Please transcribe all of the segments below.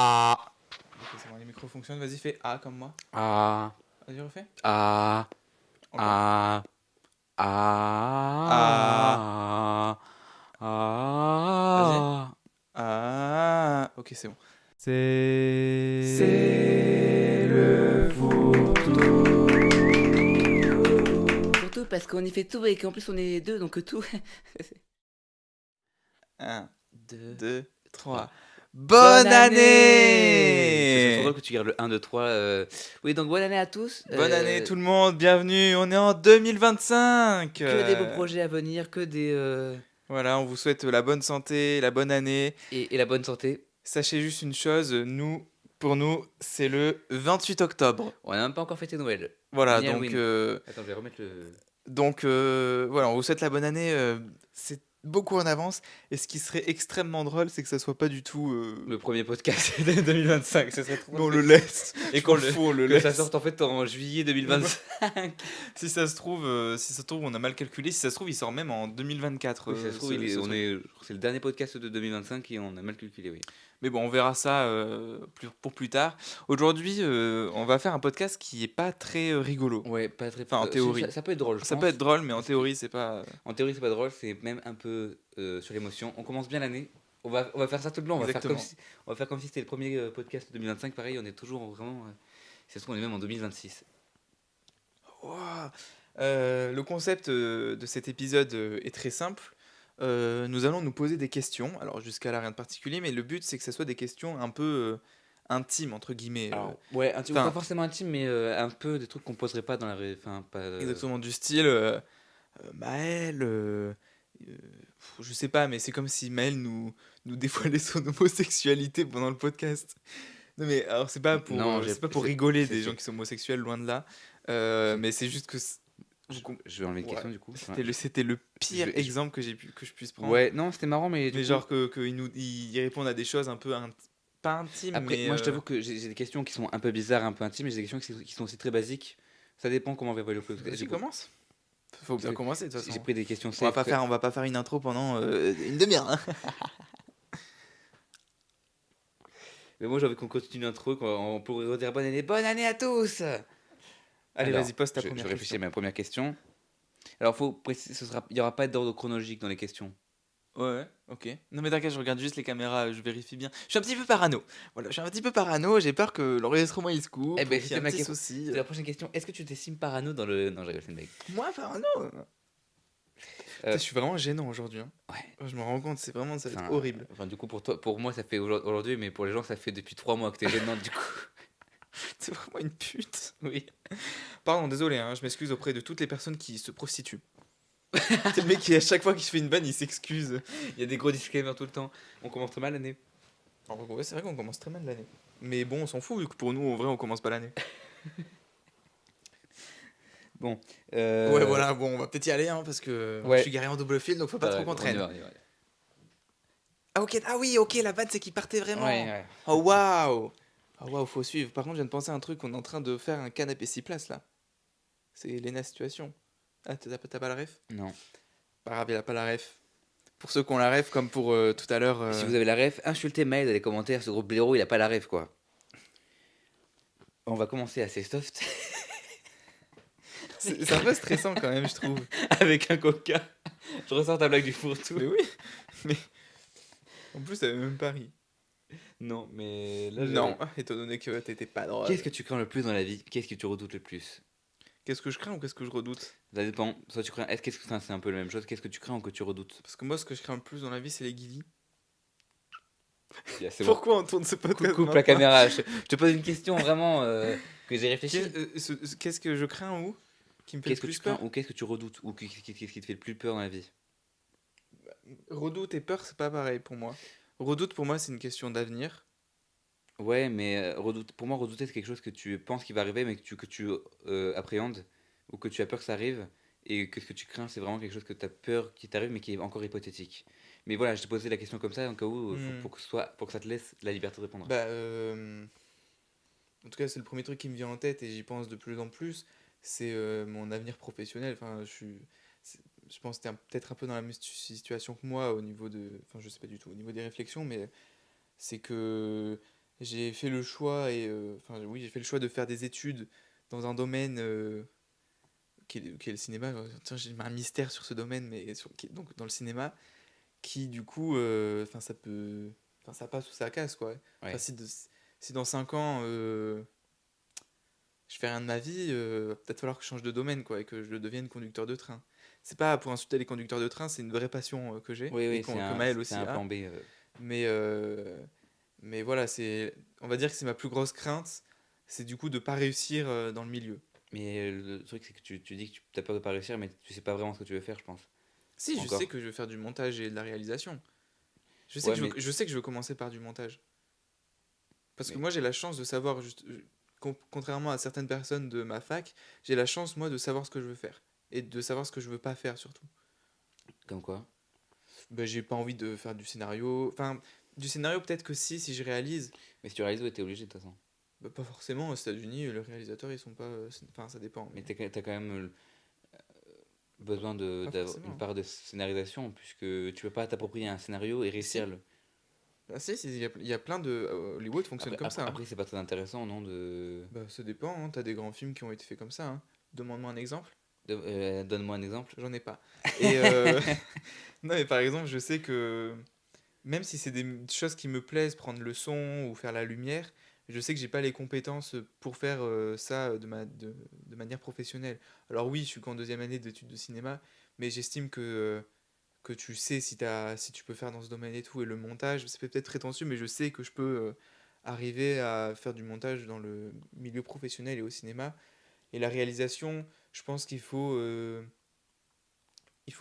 Ah. Ok, c'est bon, les micros fonctionnent. Vas-y, fais A comme moi. Ah. Vas-y, refais. Ah. Encore. Ah. Ah. Ah. Ah. Ah. Ok, c'est bon. C'est le fourre-tout. Surtout parce qu'on y fait tout et qu'en plus on est deux, donc tout. 1, 2. 2, 3. trois. Bonne C'est trop année. drôle que tu gardes le 1, 2, 3. Oui, donc bonne année à tous. Bonne année tout le monde, bienvenue, on est en 2025. Que des beaux projets à venir, que des. Voilà, on vous souhaite la bonne santé, la bonne année. Et la bonne santé. Sachez juste une chose, pour nous, c'est le 28 octobre. On n'a même pas encore fêté Noël. Voilà, Ni donc, Halloween. Attends, je vais remettre le. voilà, on vous souhaite la bonne année. C'est beaucoup en avance. Et ce qui serait extrêmement drôle, c'est que ça soit pas du tout. Le premier podcast de 2025, ce serait trop Mais on drôle. le laisse. Et Je qu'on m'en fous, on le que laisse. ça sorte en fait en juillet 2025. Si ça se trouve, on a mal calculé. Si ça se trouve, il sort même en 2024. Oui, ça se trouve, c'est le dernier podcast de 2025 et on a mal calculé, oui. Mais bon, on verra ça pour plus tard. Aujourd'hui, on va faire un podcast qui est pas très rigolo. Ouais, pas très. Enfin, en théorie. Ça peut être drôle, je Ça pense. peut être drôle, mais en Parce que- théorie, c'est pas. En théorie, c'est pas drôle, c'est même un peu sur l'émotion. On commence bien l'année. On va faire ça tout le long. On va faire Exactement. on va faire comme si c'était le premier podcast de 2025. Pareil, on est toujours vraiment. Si ça se trouve, on est même en 2026. Ouah. Le concept de cet épisode est très simple. Nous allons nous poser des questions. Alors, jusqu'à là, rien de particulier, mais le but, c'est que ce soit des questions un peu intimes, entre guillemets. Alors, ouais, enfin- pas forcément intime, mais un peu des trucs qu'on poserait pas dans la vraie. Enfin, pas. Exactement du style Maël. Je sais pas, mais c'est comme si Maël nous dévoilait son homosexualité pendant le podcast. Non, mais alors, Non, c'est pas pour rigoler des gens c'est- qui sont homosexuels, loin de là. Mais c'est juste que. Je vais enlever une Ouais. question du coup. C'était le pire Je vais- exemple que je puisse prendre. Ouais, non, c'était marrant, mais. Mais genre ils répondent à des choses un peu pas intimes, Après, mais moi, je t'avoue que j'ai des questions qui sont un peu bizarres, un peu intimes, et j'ai des questions qui sont aussi très basiques. Ça dépend comment on va évaluer le podcast. vas-y, commence. Faut bien Parce que commencer de toute façon. J'ai pris des questions On va safe. pas faire une intro pendant une demi-heure. Hein. Mais moi, j'ai envie qu'on continue l'intro, qu'on pourrait redire bonne année à tous. Allez, Alors, vas-y, pose ta je première réfléchis à question. ma première question. Alors, faut préciser, il y aura pas d'ordre chronologique dans les questions. Ouais, ok. Non mais t'inquiète, je regarde juste les caméras, je vérifie bien. Je suis un petit peu parano. Voilà, je suis un petit peu parano, j'ai peur que l'enregistrement il se coupe, Eh ben, ou qu'il y ait c'était un ma petit question. souci. C'est la prochaine question. Est-ce que tu t'estimes parano dans le. Non, je rigole, c'est une blague. Moi, parano Putain, je suis vraiment gênant aujourd'hui. Hein. Ouais. Je me rends compte, ça va être Enfin, horrible. Enfin, du coup, pour moi, ça fait aujourd'hui, mais pour les gens, ça fait depuis 3 mois que t'es gênant, du coup. C'est vraiment une pute. Oui. Pardon, désolé, hein, je m'excuse auprès de toutes les personnes qui se prostituent. C'est le mec qui, à chaque fois qu'il se fait une vanne, il s'excuse. Il y a des gros disclaimers tout le temps. On commence très mal l'année. Alors, ouais, c'est vrai qu'on commence très mal l'année. Mais bon, on s'en fout, vu que pour nous, en vrai, on commence pas l'année. Bon. Ouais, voilà, bon, on va peut-être y aller, hein, parce que Ouais. je suis garé en double fil, donc faut pas trop qu'on traîne. Ah, ok, ah oui, ok, la vanne, c'est qu'il partait vraiment. Ouais. Oh, waouh. Oh, waouh, faut suivre. Par contre, je viens de penser à un truc, on est en train de faire un canapé 6 places, là. C'est Lena Situation. Ah, t'as pas la ref? Non. Pas grave, il a pas la ref. Pour ceux qui ont la ref, comme pour tout à l'heure. Si vous avez la ref, insultez Maël dans les commentaires. Ce gros blaireau, il a pas la ref, quoi. On va commencer assez soft. C'est un peu stressant quand même, je trouve. Avec un coca. Je ressors ta blague du fourre-tout. Mais oui, mais. En plus, t'avais même pas ri. Non, mais là, Non, étant donné que t'étais pas drôle. Qu'est-ce que tu crains le plus dans la vie? Qu'est-ce que tu redoutes le plus? Qu'est-ce que je crains ou qu'est-ce que je redoute? Ça dépend. Soit tu crains. Qu'est-ce que c'est un peu la même chose? Qu'est-ce que tu crains ou que tu redoutes? Parce que moi, ce que je crains le plus dans la vie, c'est les guilis. Yeah, c'est bon. Pourquoi on tourne ce podcast Coupe la maintenant caméra. Je te pose une question vraiment que j'ai réfléchi. Qu'est-ce que je crains ou qui me fait Qu'est-ce le que plus tu crains peur? ou qu'est-ce que tu redoutes ou qu'est-ce qui te fait le plus peur dans la vie? Redoute et peur, c'est pas pareil pour moi. Redoute, pour moi, c'est une question d'avenir. Ouais, mais pour moi, redouter, c'est quelque chose que tu penses qui va arriver, mais que tu appréhendes, ou que tu as peur que ça arrive, et que ce que tu crains, c'est vraiment quelque chose que tu as peur qui t'arrive, mais qui est encore hypothétique. Mais voilà, je te posais la question comme ça, en cas où, pour que ça te laisse la liberté de répondre. Bah, en tout cas, c'est le premier truc qui me vient en tête et j'y pense de plus en plus. C'est mon avenir professionnel. Enfin, je pense que t'es peut-être un peu dans la même situation que moi au niveau de. Enfin, je sais pas du tout, au niveau des réflexions, mais c'est que j'ai fait le choix enfin oui, j'ai fait le choix de faire des études dans un domaine qui est le cinéma. Tiens, j'ai un mystère sur ce domaine, mais donc dans le cinéma, qui du coup, enfin enfin ça passe ou ça casse quoi. Enfin Ouais. si dans 5 ans je fais rien de ma vie, va peut-être falloir que je change de domaine quoi et que je devienne conducteur de train. C'est pas pour insulter les conducteurs de train, c'est une vraie passion que j'ai Oui, et oui, c'est que un, Maël c'est aussi un a. plan B. Mais, mais voilà, on va dire que c'est ma plus grosse crainte, c'est du coup de pas réussir dans le milieu. Mais le truc, c'est que tu dis que tu as peur de pas réussir, mais tu sais pas vraiment ce que tu veux faire, je pense. Si, je sais Encore. que je veux faire du montage et de la réalisation. Ouais, mais, Je sais que je veux commencer par du montage. Parce que mais moi, j'ai la chance de savoir, contrairement à certaines personnes de ma fac, j'ai la chance, moi, de savoir ce que je veux faire. Et de savoir ce que je veux pas faire, surtout. comme quoi? Ben, j'ai pas envie de faire du scénario. Enfin, du scénario, peut-être que si je réalise. Mais si tu réalises, ouais, t'es obligé de toute façon. Bah, pas forcément, aux États-Unis, les réalisateurs, ils sont pas. Enfin, ça dépend, Mais mais. t'as quand même besoin Pas d'avoir forcément, une hein. part de scénarisation, puisque tu peux pas t'approprier un scénario et réussir Si. le. Ah, si, il y a plein de. Hollywood fonctionne Après, comme après, ça, hein. après, c'est pas très intéressant, non, de... Bah, ça dépend, hein. T'as des grands films qui ont été faits comme ça, hein. Demande-moi un exemple. Donne-moi un exemple. J'en ai pas. Et non, mais par exemple, je sais que même si c'est des choses qui me plaisent, prendre le son ou faire la lumière, je sais que j'ai pas les compétences pour faire ça de manière professionnelle. Alors oui, je suis qu'en deuxième année d'études de cinéma, mais j'estime que tu sais si tu peux faire dans ce domaine et tout. Et le montage, c'est peut-être prétentieux, mais je sais que je peux arriver à faire du montage dans le milieu professionnel et au cinéma. Et la réalisation, je pense il faut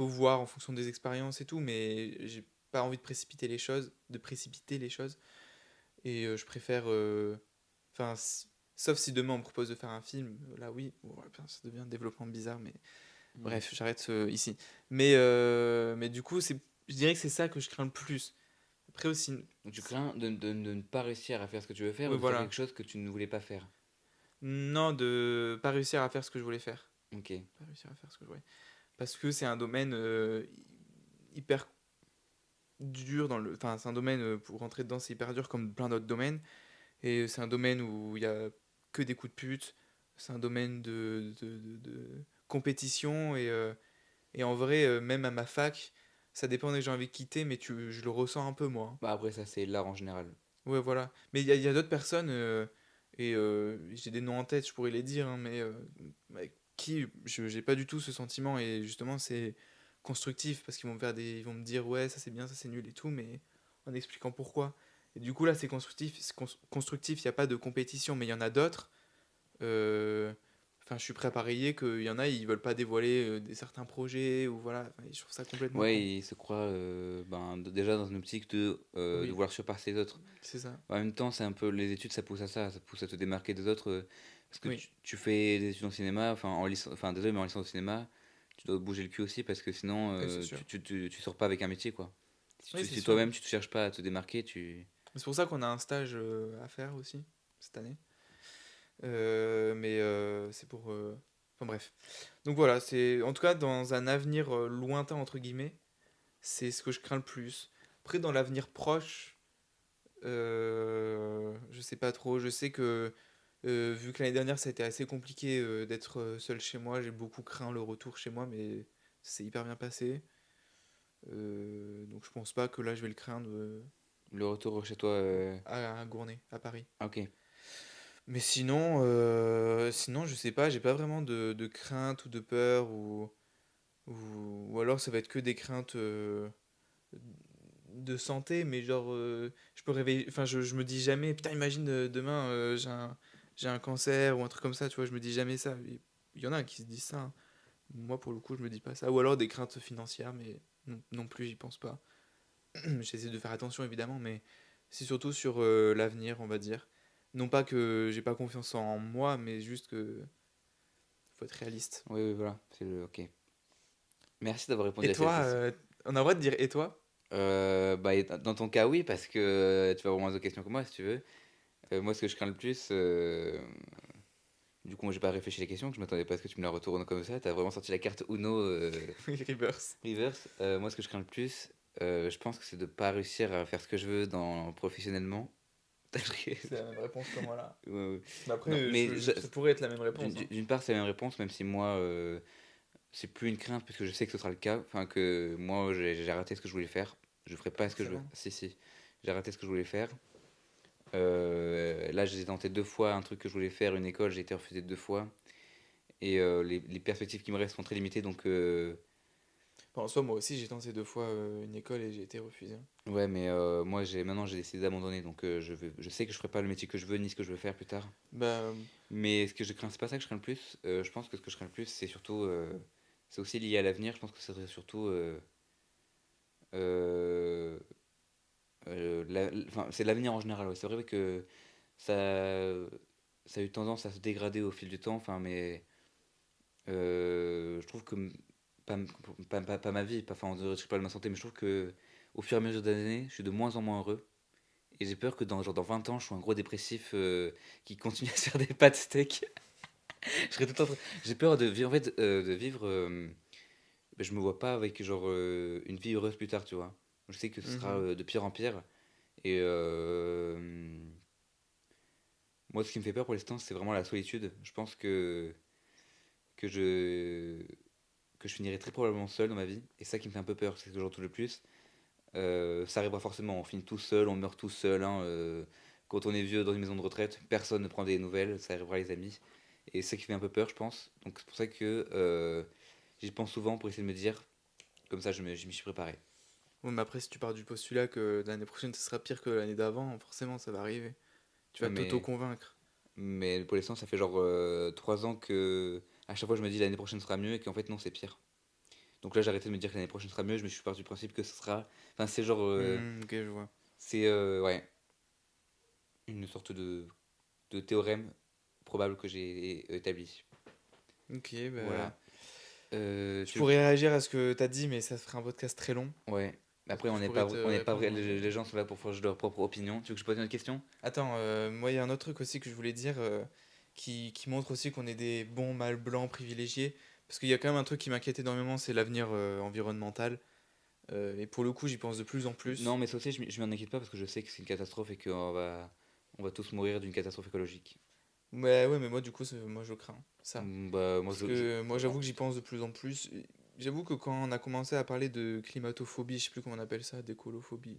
voir en fonction des expériences et tout, mais j'ai pas envie de précipiter les choses. Et je préfère, enfin, sauf si demain on me propose de faire un film, là oui, bon, ouais, ça devient un développement bizarre, mais Hmm. bref, j'arrête ici. Mais du coup, je dirais que c'est ça que je crains le plus. Après aussi, Donc tu crains de ne pas réussir à faire ce que tu veux faire ou oui, de faire voilà. quelque chose que tu ne voulais pas faire. Non, de pas réussir à faire ce que je voulais faire. Ok. Pas réussir à faire ce que je voulais. Parce que c'est un domaine hyper dur enfin, c'est un domaine pour rentrer dedans, c'est hyper dur comme plein d'autres domaines. Et c'est un domaine où il y a que des coups de pute. C'est un domaine de compétition. Et en vrai, même à ma fac, ça dépend des gens avec qui t'es, mais je le ressens un peu moi, hein. Bah après, ça, c'est l'art en général. Ouais, voilà. Mais il y a d'autres personnes, et j'ai des noms en tête, je pourrais les dire, hein, mais avec qui j'ai pas du tout ce sentiment. Et justement, c'est constructif parce qu'ils vont ils vont me dire, ouais, ça c'est bien, ça c'est nul et tout, mais en expliquant pourquoi. Et du coup, là, c'est constructif, constructif, il n'y a pas de compétition, mais il y en a d'autres. euh, Enfin, je suis prêt à parier qu'il y en a, ils veulent pas dévoiler certains projets, ou voilà. Enfin, je trouve ça complètement Ouais, con. il se croit déjà dans une optique de Oui, vouloir surpasser les autres. c'est ça. En même temps, c'est un peu les études, ça pousse à ça pousse à te démarquer des autres. Parce que Oui, tu fais des études en cinéma, enfin désolé, mais en licence de cinéma, tu dois bouger le cul aussi parce que sinon, oui, c'est sûr. tu sors pas avec un métier, quoi. Oui, c'est Si sûr. toi-même tu te cherches pas à te démarquer, tu. C'est pour ça qu'on a un stage à faire aussi, cette année. Mais c'est pour. Enfin bref. Donc voilà, c'est en tout cas dans un avenir lointain, entre guillemets, c'est ce que je crains le plus. Après, dans l'avenir proche, je sais pas trop. Je sais que vu que l'année dernière ça a été assez compliqué d'être seul chez moi, j'ai beaucoup craint le retour chez moi, mais c'est hyper bien passé. Donc je pense pas que là je vais le craindre Le retour chez toi. à Gournay, à Paris. Ah, ok. Mais sinon, sinon, je sais pas, j'ai pas vraiment de crainte ou de peur ou alors ça va être que des craintes de santé, mais genre, je peux réveiller, enfin, je me dis jamais, putain, imagine demain, j'ai un cancer ou un truc comme ça, tu vois, je me dis jamais ça. Il y en a qui se disent ça, hein. Moi, pour le coup, je me dis pas ça. Ou alors des craintes financières, mais non plus, j'y pense pas. J'essaie de faire attention, évidemment, mais c'est surtout sur l'avenir, on va dire. Non pas que j'ai pas confiance en moi, mais juste que faut être réaliste. Oui, oui, voilà. Ok. Merci d'avoir répondu Et à cette toi, question. on a le droit de dire et toi? Bah, et dans ton cas, oui, parce que tu vas avoir moins de questions que moi, si tu veux. Moi, ce que je crains le plus, du coup, moi, j'ai pas réfléchi à les questions, que je m'attendais pas à ce que tu me la retournes comme ça. T'as vraiment sorti la carte Uno Oui, reverse. reverse. Moi, ce que je crains le plus, je pense que c'est de pas réussir à faire ce que je veux professionnellement. C'est la même réponse que moi là. Ouais, ouais. Mais après, Non, mais ça pourrait être la même réponse. Hein. d'une part, c'est la même réponse, même si moi, c'est plus une crainte, puisque je sais que ce sera le cas. Enfin, que moi, j'ai raté ce que je voulais faire. Je ferai pas ce que je veux. Forcément. Si, si. J'ai raté ce que je voulais faire. Là, j'ai tenté 2 fois un truc que je voulais faire, une école, j'ai été refusé 2 fois. Et les perspectives qui me restent sont très limitées, donc Enfin, en soi, moi aussi, j'ai tenté 2 fois une école et j'ai été refusé. Hein. ouais, mais moi, maintenant, j'ai décidé d'abandonner, donc je sais que je ferai pas le métier que je veux, ni ce que je veux faire plus tard. Bah, Mais ce que je crains, c'est pas ça que je crains le plus. Je pense que ce que je crains le plus, c'est surtout, c'est aussi lié à l'avenir. Je pense que ce serait surtout, euh, enfin, c'est l'avenir en général. Ouais. C'est vrai que ça, ça a eu tendance à se dégrader au fil du temps. Enfin, mais je trouve que pas, pas ma vie, pas, enfin, je ne pas de ma santé, mais je trouve que au fur et à mesure des années, je suis de moins en moins heureux. Et j'ai peur que dans 20 ans, je sois un gros dépressif qui continue à se faire des pâtes steak. Je serais tout en train- J'ai peur de vivre, en fait, de vivre. Ben, je me vois pas avec genre une vie heureuse plus tard, tu vois. Je sais que ce sera mhm. de pire en pire. Et moi, ce qui me fait peur pour l'instant, c'est vraiment la solitude. Je pense que je que je finirai très probablement seul dans ma vie. Et ça qui me fait un peu peur, c'est ce que j'entends le plus. Ça arrivera forcément. On finit tout seul, on meurt tout seul. Hein, quand on est vieux dans une maison de retraite, personne ne prend des nouvelles. Ça arrivera les amis. Et c'est ça qui fait un peu peur, je pense. Donc c'est pour ça que j'y pense souvent pour essayer de me dire, comme ça je m'y suis préparé. Ouais, mais après, si tu pars du postulat que l'année prochaine, ce sera pire que l'année d'avant, forcément, ça va arriver. Tu Ouais, vas t'auto-convaincre. mais pour l'instant, ça fait genre 3 ans que à chaque fois je me dis l'année prochaine sera mieux et qu'en fait non, c'est pire. Donc là, j'ai arrêté de me dire que l'année prochaine sera mieux. Je me suis parti du principe que ce sera. Enfin, c'est genre. Ok, je vois. C'est ouais, une sorte de théorème probable que j'ai établi. Ok, bah. Voilà. Je pourrais réagir à ce que t'as dit, mais ça ferait un podcast très long. Ouais. Donc Après, je pourrais te on n'est pas vrai. répondre. Les gens sont là pour forger leur propre opinion. Tu veux que je pose une autre question? Attends, moi, il y a un autre truc aussi que je voulais dire qui montre aussi qu'on est des bons mâles blancs privilégiés. Parce qu'il y a quand même un truc qui m'inquiète énormément, c'est l'avenir environnemental. Et pour le coup, j'y pense de plus en Non, plus. mais ça aussi, je m'en inquiète pas parce que je sais que c'est une catastrophe et on va tous mourir d'une catastrophe écologique. Ouais, mais moi, du coup, moi, je crains ça. Bah, Parce que moi, j'avoue que j'y pense de plus en plus. J'avoue que quand on a commencé à parler de climatophobie, je sais plus comment on appelle ça, d'écophobie,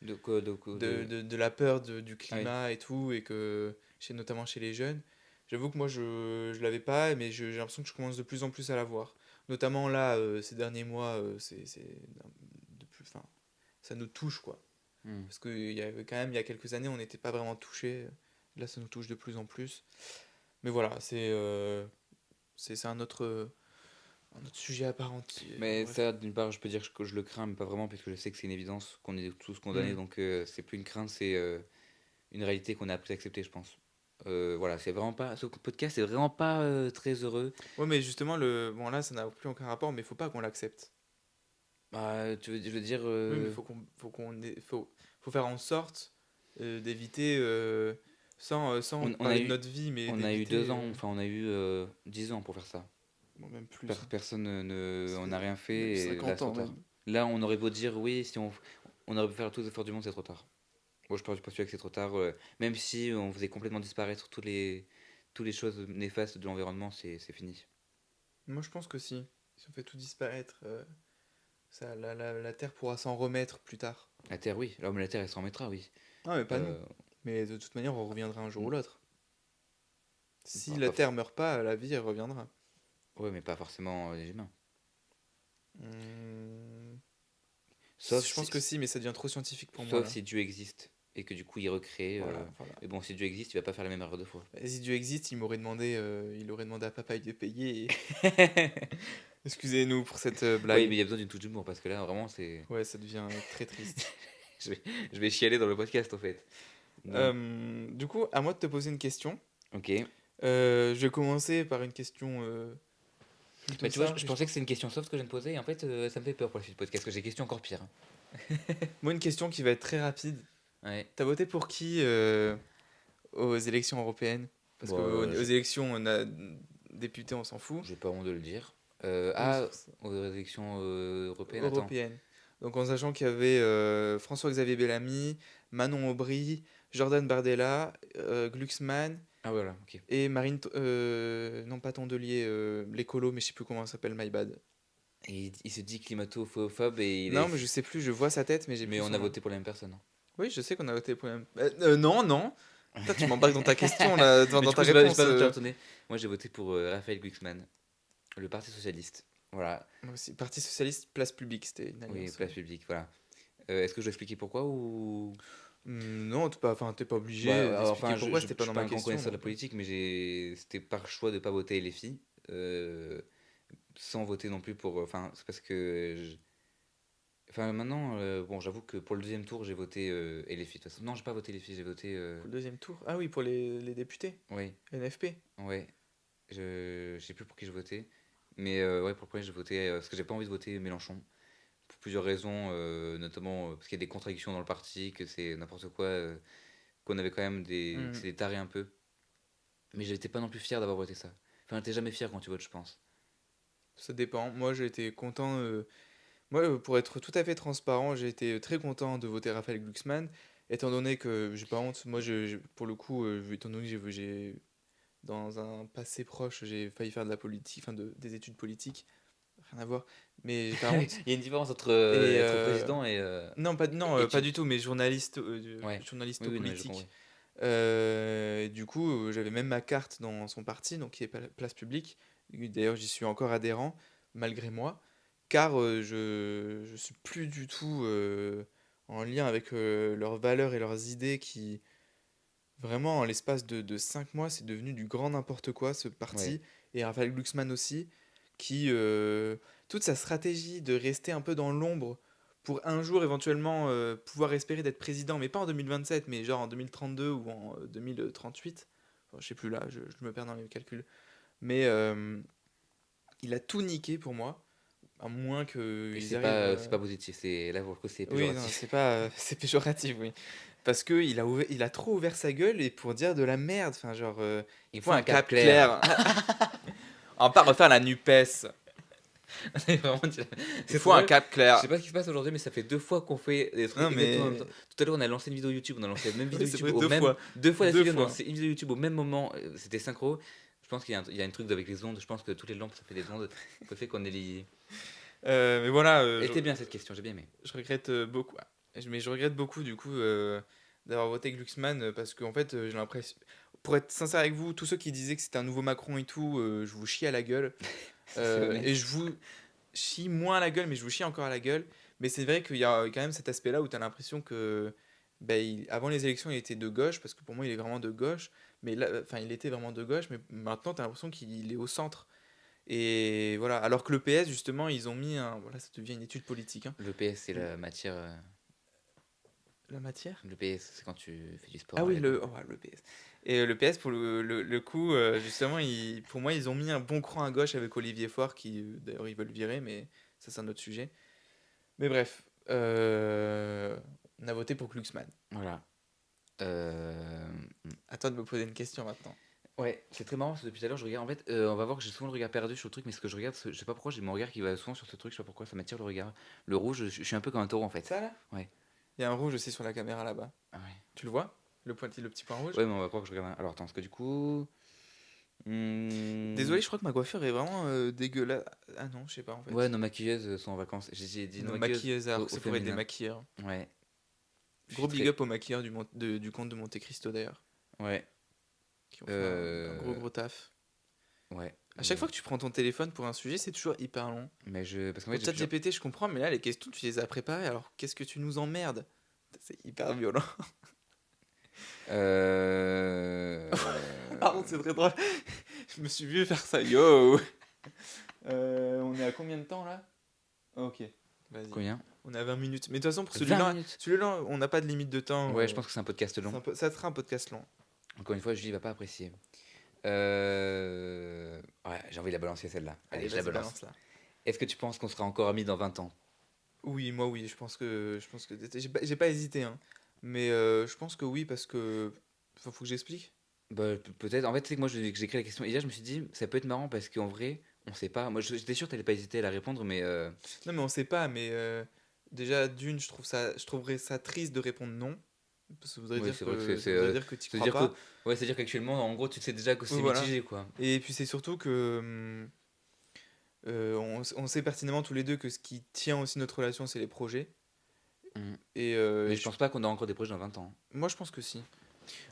de quoi, de la peur du Ah oui. climat et tout, et que notamment chez les jeunes, j'avoue que moi je l'avais pas, mais j'ai l'impression que je commence de plus en plus à l'avoir. Notamment là, ces derniers mois, enfin, ça nous touche quoi. Hmm. Parce qu'il y avait quand même, il y a quelques années, on n'était pas vraiment touché. Là, ça nous touche de plus en plus. Mais voilà, c'est un autre sujet à part entier. Enfin, Mais bref. ça, d'une part, je peux dire que je le crains, mais pas vraiment, puisque je sais que c'est une évidence qu'on est tous condamnés, Hmm. donc c'est plus une crainte, c'est une réalité qu'on a appris à accepter, je pense. Voilà, c'est vraiment pas. Ce podcast est vraiment pas très heureux. Ouais, mais justement, bon là, ça n'a plus aucun rapport, mais il faut pas qu'on l'accepte. Bah, je veux dire. Oui, mais faut faire en sorte d'éviter, sans On a parler de eu, notre vie, mais on a eu d'éviter, 2 ans, enfin, on a eu 10 ans pour faire ça. bon, même plus, hein. Personne on n'a rien Même fait, et là, 50 c'est trop ans tard. même. Là, on aurait beau dire oui, si on aurait pu faire tous les efforts du monde, c'est trop tard. Moi, je pars du postulat que c'est trop tard. Même si on faisait complètement disparaître toutes les choses néfastes de l'environnement, c'est fini. Moi, je pense que si on fait tout disparaître, la Terre pourra s'en remettre plus tard. La Terre, oui. L'homme et la Terre, elle s'en mettra, oui. Non, mais pas nous. Euh, Mais de toute manière, on reviendra un jour ou l'autre. Si pas, la pas Terre for- meurt pas, la vie, elle reviendra. ouais, mais pas forcément les humains. Hmm, Sauf je si, pense que si, mais ça devient trop scientifique pour moi sauf là. si Dieu existe et que du coup il recrée. Voilà. Mais bon, si Dieu existe, il va pas faire la même erreur 2 fois. Si Dieu existe, il aurait demandé à Papaye de payer. Excusez-nous pour cette Oui, blague. mais il y a besoin d'une touche d'humour parce que là, vraiment, c'est. Ouais, ça devient très triste. Je vais, je vais chialer dans le podcast en fait. Non. Du coup, à moi de te poser une question. Ok. Je vais commencer par une question Bah, plutôt tu vois, simple. je Et je pensais que pense... c'était une question soft que je viens de poser et en fait, ça me fait peur pour la suite du podcast parce que j'ai des questions encore pires. Moi, une question qui va être très rapide. Ouais. T'as voté pour qui aux élections européennes? Parce Bon, que aux élections, on a députés, on s'en fout. j'ai pas honte de le dire. Oui, Ah, aux élections européennes, attends. européennes. Donc en sachant qu'il y avait François-Xavier Bellamy, Manon Aubry, Jordan Bardella, Glucksmann Ah voilà, ok. et Marine... non, pas Tondelier, l'écolo, mais je sais plus comment elle s'appelle, my bad. Et il se dit climato-phobe et il Non, est... mais je sais plus, je vois sa tête, mais j'ai Mais plus on son a nom. voté pour la même personne, hein. Oui, je sais qu'on a voté pour la même... non, non. Putain, tu m'embarques dans ta question, là, dans Mais du ta coup, j'ai réponse. pas voté retourner. Moi, j'ai voté pour Raphaël Glucksmann, le Parti Socialiste. Voilà, Moi aussi, Parti Socialiste, Place Publique, c'était une oui, alliance. place publique, voilà. Est-ce que je dois expliquer pourquoi ou... Non, t'es pas obligé Bah, d'expliquer enfin, pourquoi, c'était je pas suis dans pas ma un grand question, connaisseur de la donc... politique, mais c'était par choix de pas voter LFI, sans voter non plus pour... Enfin, c'est parce que... Enfin, maintenant, bon, j'avoue que pour le deuxième tour, j'ai voté LFI, de toute façon. Non, j'ai pas voté LFI, j'ai voté... Pour le deuxième tour? Ah oui, pour les députés, Oui, NFP. ouais. Je sais plus pour qui je votais. Mais ouais, pour le premier, j'ai voté... parce que j'ai pas envie de voter Mélenchon. Pour plusieurs raisons, notamment parce qu'il y a des contradictions dans le parti, que c'est n'importe quoi, qu'on avait quand même des... que Hmm, c'est des tarés un peu. Mais j'étais pas non plus fier d'avoir voté ça. Enfin, t'es jamais fier quand tu votes, je pense. ça dépend. Moi, j'ai été content... Moi, pour être tout à fait transparent, j'ai été très content de voter Raphaël Glucksmann, étant donné que j'ai pas honte. Moi, pour le coup, étant donné que dans un passé proche, j'ai failli faire de la politique, enfin des études politiques, rien à voir, mais j'ai pas honte. Il y a une différence entre Et être président non, et pas études. du tout, mais journaliste, Ouais. journaliste Oui, oui, non, mais j'ai compris. politique. Du coup, j'avais même ma carte dans son parti, donc qui est Place Publique. D'ailleurs, j'y suis encore adhérent, malgré moi, car je suis plus du tout en lien avec leurs valeurs et leurs idées qui, vraiment, en l'espace de 5 mois, c'est devenu du grand n'importe quoi, ce Ouais. parti. Et Raphaël Glucksmann aussi, qui, toute sa stratégie de rester un peu dans l'ombre pour un jour éventuellement pouvoir espérer d'être président, mais pas en 2027, mais genre en 2032 ou en 2038. Enfin, je sais plus là, je me perds dans les calculs. Mais il a tout niqué pour moi, à moins Et qu'ils arrivent. c'est pas positif. C'est, là, pour le coup, c'est Oui, non, péjoratif. c'est pas, c'est péjoratif, oui. Parce que il a trop ouvert sa gueule et pour dire de la merde. Enfin, genre, il Il faut faut un un cap cap clair. clair. On va pas refaire la NUPES. C'est vraiment... Il C'est faut trop un drôle. cap Je clair. sais pas ce qui se passe aujourd'hui, mais ça fait 2 fois qu'on fait des trucs Non, exactement en même mais. temps. Tout à l'heure, on a lancé une vidéo YouTube, on a lancé la même vidéo Oui, c'est YouTube vrai, au deux même... fois. 2 fois Deux d'affilée, on a fois. lancé une vidéo YouTube au même moment. C'était synchro. Je pense qu'il y a un truc avec les ondes. Je pense que toutes les lampes, ça fait des ondes. Le fait qu'on est lié. Mais voilà, Elle était bien cette question, j'ai bien aimé. je regrette beaucoup. Mais je regrette beaucoup, du coup, d'avoir voté Glucksmann parce qu'en fait, j'ai l'impression. Pour être sincère avec vous, tous ceux qui disaient que c'était un nouveau Macron et tout, je vous chie à la gueule. C'est Et honnête. je vous chie moins à la gueule, mais je vous chie encore à la gueule. Mais c'est vrai qu'il y a quand même cet aspect-là où tu as l'impression que avant les élections, il était de gauche, parce que pour moi, il est vraiment de gauche. Mais là, enfin, il était vraiment de gauche, mais maintenant, tu as l'impression qu'il est au centre. Et voilà. Alors que le PS, justement, ils ont mis un. Voilà, ça devient une étude politique, hein. Le PS, c'est la matière. La matière? Le PS, c'est quand tu fais du sport Ah à oui, l'école. le PS. Et le PS, pour le coup, justement, pour moi, ils ont mis un bon cran à gauche avec Olivier Faure, qui d'ailleurs, ils veulent virer, mais ça, c'est un autre sujet. Mais bref, on a voté pour Glucksmann. Voilà. Euh, À toi de me poser une question maintenant. Ouais, c'est très marrant parce que depuis tout à l'heure je regarde. En fait, on va voir que j'ai souvent le regard perdu sur le truc, mais ce que je regarde, je sais pas pourquoi, j'ai mon regard qui va souvent sur ce truc, je sais pas pourquoi, ça m'attire le regard. Le rouge, je suis un peu comme un taureau en fait. Ça là? Ouais. Il y a un rouge aussi sur la caméra là-bas. Ah ouais. Tu le vois? Le petit point rouge? Ouais, mais on va croire que je regarde. Alors attends, parce que du coup. Désolé, je crois que ma coiffure est vraiment dégueulasse. Ah non, je sais pas en fait. Ouais, nos maquilleuses sont en vacances. J'ai dit nos Nos maquilleuses maquilleuses, alors au c'est pour être des féminin. maquilleurs. Ouais. Je Gros suis big très. up aux maquilleurs du comte de Monte Cristo d'ailleurs. Ouais. Qui ont fait un gros taf. Ouais. À chaque fois que tu prends ton téléphone pour un sujet, c'est toujours hyper long. Mais je. Parce qu'en Pour fait, j'ai plusieurs. ChatGPT, je comprends, mais là, les questions, tu les as préparées, alors qu'est-ce que tu nous emmerdes? C'est hyper violent. Euh. Pardon, c'est très drôle. Je me suis vu faire ça. Yo! On est à combien de temps là? Ok, vas-y. Combien? On est à 20 minutes. Mais de toute façon, pour 20 celui-là, minutes. on n'a pas de limite de temps. Ouais, je pense que c'est un podcast long. Ça sera un podcast long. Encore une fois, Julie va pas apprécier. Ouais, j'ai envie de la balancer celle-là. Allez, je la vas-y, balance. balance là. Est-ce que tu penses qu'on sera encore amis dans 20 ans? Oui, moi oui, je pense que j'ai pas hésité, hein. Mais je pense que oui parce que faut que j'explique. Bah, peut-être. En fait, tu sais que moi, j'ai écrit la question hier, je me suis dit, ça peut être marrant parce qu'en vrai, on sait pas. Moi, j'étais sûr que t'allais pas hésiter à la répondre, mais Non mais on sait pas, mais déjà, d'une, je trouverais ça triste de répondre non. Parce que ça voudrait Oui, dire c'est vrai que que, ça voudrait dire que tu crois c'est-à-dire que, pas. ouais, c'est-à-dire qu'actuellement, en gros, tu sais déjà que Oui, c'est voilà. mitigé, quoi. Et puis c'est surtout que on sait pertinemment tous les deux que ce qui tient aussi notre relation, c'est les projets. Mm. Et Mais je pense pas qu'on a encore des projets dans 20 ans. moi, je pense que si.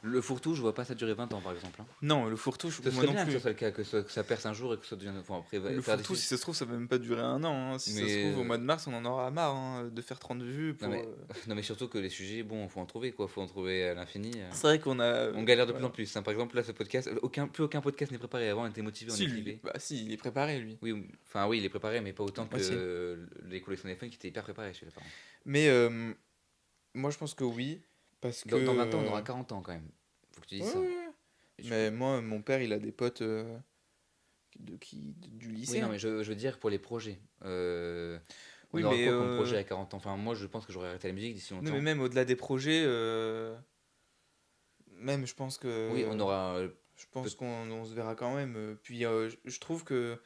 Le fourre-tout, je vois pas ça durer 20 ans, par exemple, hein. Non, le fourre-tout, Ce moi serait non bien que ce plus. soit le cas, que ça perce un jour et que ça devienne. Enfin, après, Le faire des fourre-tout, sujets. si ça se trouve, ça va même pas durer un an, hein. Si ça se trouve, au Mais. mois de mars, on en aura marre, hein, de faire 30 vues Non pour. mais, non mais surtout que les sujets, bon, faut en trouver quoi, faut en trouver à l'infini. C'est vrai qu'on a. On galère de plus en Voilà. plus, hein. Par exemple, là, ce podcast, plus aucun podcast n'est préparé. Avant, on était motivé, on Si, lui, écrivait. bah si, il est préparé, lui. Oui, enfin oui, il est préparé, mais pas autant Moitié. que les collections des fun qui étaient hyper préparés celui-là, par contre. Mais moi, je pense que oui, parce que. Dans 20 ans, on aura 40 ans quand même. Faut que tu dises Ouais, ça. ouais, ouais. Et je Mais peux- moi, mon père, il a des potes du Oui, lycée, non, hein. mais je veux dire pour les projets. On Oui, aura mais quoi comme projet à 40 ans? Enfin, moi, je pense que j'aurais arrêté la musique d'ici non, mais longtemps. même au-delà des projets, même je pense Oui, on que aura. je pense Peut- qu'on se verra quand même. Puis je trouve que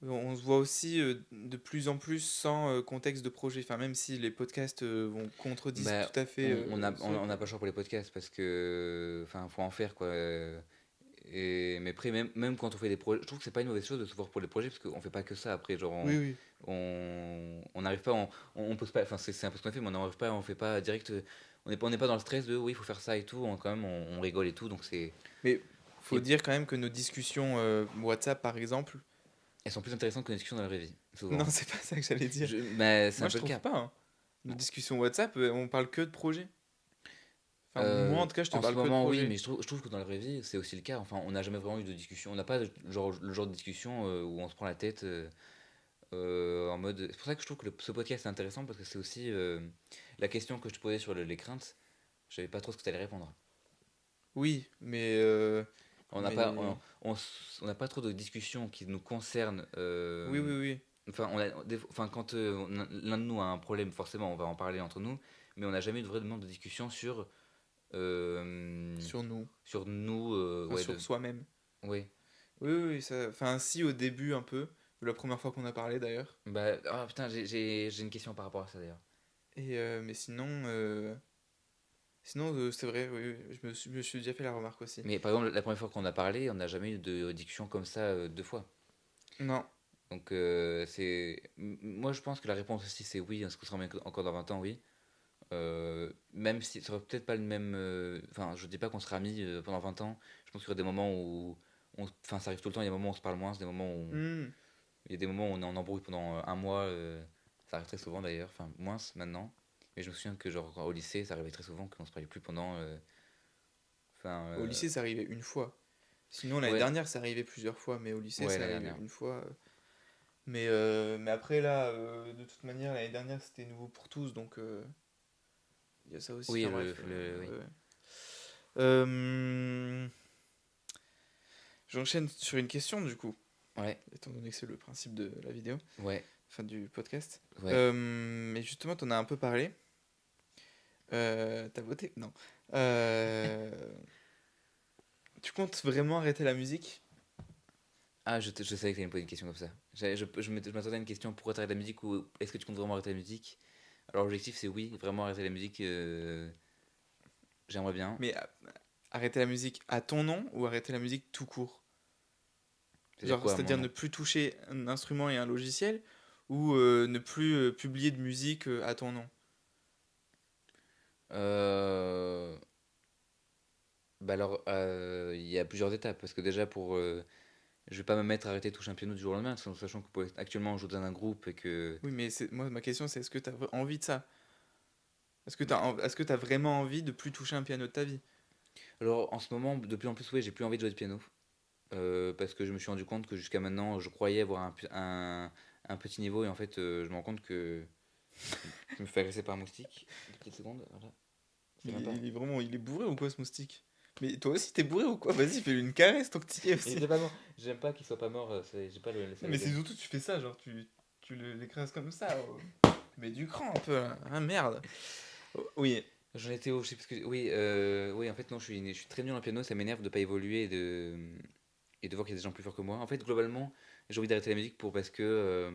on se voit aussi de plus en plus sans contexte de projet. Enfin, même si les podcasts vont contredisent Bah, tout à fait on n'a pas le choix pour les podcasts parce que. Enfin, faut en faire quoi. Mais après, même quand on fait des projets, je trouve que c'est pas une mauvaise chose de se voir pour les projets parce qu'on fait pas que ça. Après, genre, Oui, oui. on n'arrive pas, on pose pas, enfin, c'est un peu ce qu'on fait, mais on n'arrive pas, on fait pas direct. On n'est pas dans le stress de oui, il faut faire ça et tout. Quand même, on rigole et tout. Donc, c'est. Mais faut Et dire quand même que nos discussions WhatsApp, par exemple. elles sont plus intéressantes que les discussions dans la vraie vie, souvent. Non, c'est pas ça que j'allais dire. Mais c'est Moi, un je peu le trouve cas. pas, hein. Nos discussions WhatsApp, on parle que de projets. Enfin, moi, Euh, en tout cas, je te En ce parle que de moment, oui, projets. mais je trouve que dans la vraie vie, c'est aussi le cas. Enfin, on n'a jamais vraiment eu de discussion. On n'a pas le genre de discussion où on se prend la tête en mode. C'est pour ça que je trouve que ce podcast est intéressant parce que c'est aussi la question que je te posais sur les craintes. Je savais pas trop ce que tu allais répondre. Oui, mais. On n'a pas, Mais. on n'a pas trop de discussions qui nous concernent. Oui, oui, oui. Enfin, enfin, quand l'un de nous a un problème, forcément, on va en parler entre nous, mais on n'a jamais eu vraiment de discussion euh, Sur nous. sur nous, Enfin, ouais, sur soi-même. ouais. Oui, oui, oui, ça. Enfin, si, au début, un peu. La première fois qu'on a parlé, d'ailleurs. Bah, ah, putain, j'ai une question par rapport à ça d'ailleurs. Et, mais sinon. Sinon, c'est vrai, oui, oui, je me suis déjà fait la remarque aussi. Mais par exemple, la première fois qu'on a parlé, on n'a jamais eu de discussion comme ça deux fois. Non. Donc, moi, je pense que la réponse aussi, c'est oui. Est-ce qu'on sera encore dans 20 ans? Oui. Même si ça sera peut-être pas le même. Enfin, je dis pas qu'on sera amis pendant 20 ans. Je pense qu'il y aura des moments où. Enfin, ça arrive tout le temps. Il y a des moments où on se parle moins. Des moments où, Hmm. il y a des moments où on est en embrouille pendant un mois. Ça arrive très souvent d'ailleurs. Enfin, moins maintenant. Mais je me souviens que, genre, au lycée, ça arrivait très souvent qu'on se parlait plus pendant. Enfin, Au lycée, ça arrivait une fois. Sinon, l'année ouais, dernière, ça arrivait plusieurs fois, mais au lycée, ouais, ça la arrivait dernière. une fois. Mais après, là, de toute manière, l'année dernière, c'était nouveau pour tous, donc il y a ça aussi. Oui, Enfin bref. oui. Ouais. Euh, J'enchaîne sur une question, du coup, Ouais, étant donné que c'est le principe de la vidéo, ouais, enfin du podcast. ouais. Mais justement, t'en as un peu parlé. T'as voté? Non. Euh, Tu comptes vraiment arrêter la musique? Ah, je savais que tu allais me poser une question comme ça. Je m'attendais à une question pourquoi t'arrêtes la musique ou est-ce que tu comptes vraiment arrêter la musique? Alors, l'objectif, c'est oui, vraiment arrêter la musique. J'aimerais bien. Mais arrêter la musique à ton nom ou arrêter la musique tout court? C'est-à-dire Genre, quoi, à mon c'est-à-dire ne nom? plus toucher un instrument et un logiciel ou ne plus publier de musique à ton nom? Euh... Bah alors, il y a plusieurs étapes. Parce que déjà, je vais pas me mettre à arrêter de toucher un piano du jour au lendemain, sachant que actuellement, on joue dans un groupe et que. Oui, mais moi, ma question, c'est est-ce que tu as envie de ça? Est-ce que tu vraiment envie de plus toucher un piano de ta vie? Alors, en ce moment, de plus en plus, oui, j'ai plus envie de jouer de piano. Parce que je me suis rendu compte que jusqu'à maintenant, je croyais avoir un petit niveau et en fait, je me rends compte que je me fais agresser par un moustique. Deux petites secondes, voilà. C'est même pas. Il est bourré ou quoi ce moustique? Mais toi aussi t'es bourré ou quoi? Vas-y, fais-lui une caresse tant que t'y es Il aussi. était pas mort. J'aime pas qu'il soit pas mort, j'ai pas le laisser Non, mais c'est aller. surtout tu fais ça, genre tu l'écrases comme ça. Oh. Mais du cran un peu là. Ah merde. Oh, oui. J'en étais où? Je sais plus ce que. Oui, oui, en fait, non, je suis très nul en piano, ça m'énerve de pas évoluer et de voir qu'il y a des gens plus forts que moi. En fait, globalement, j'ai envie d'arrêter la musique parce que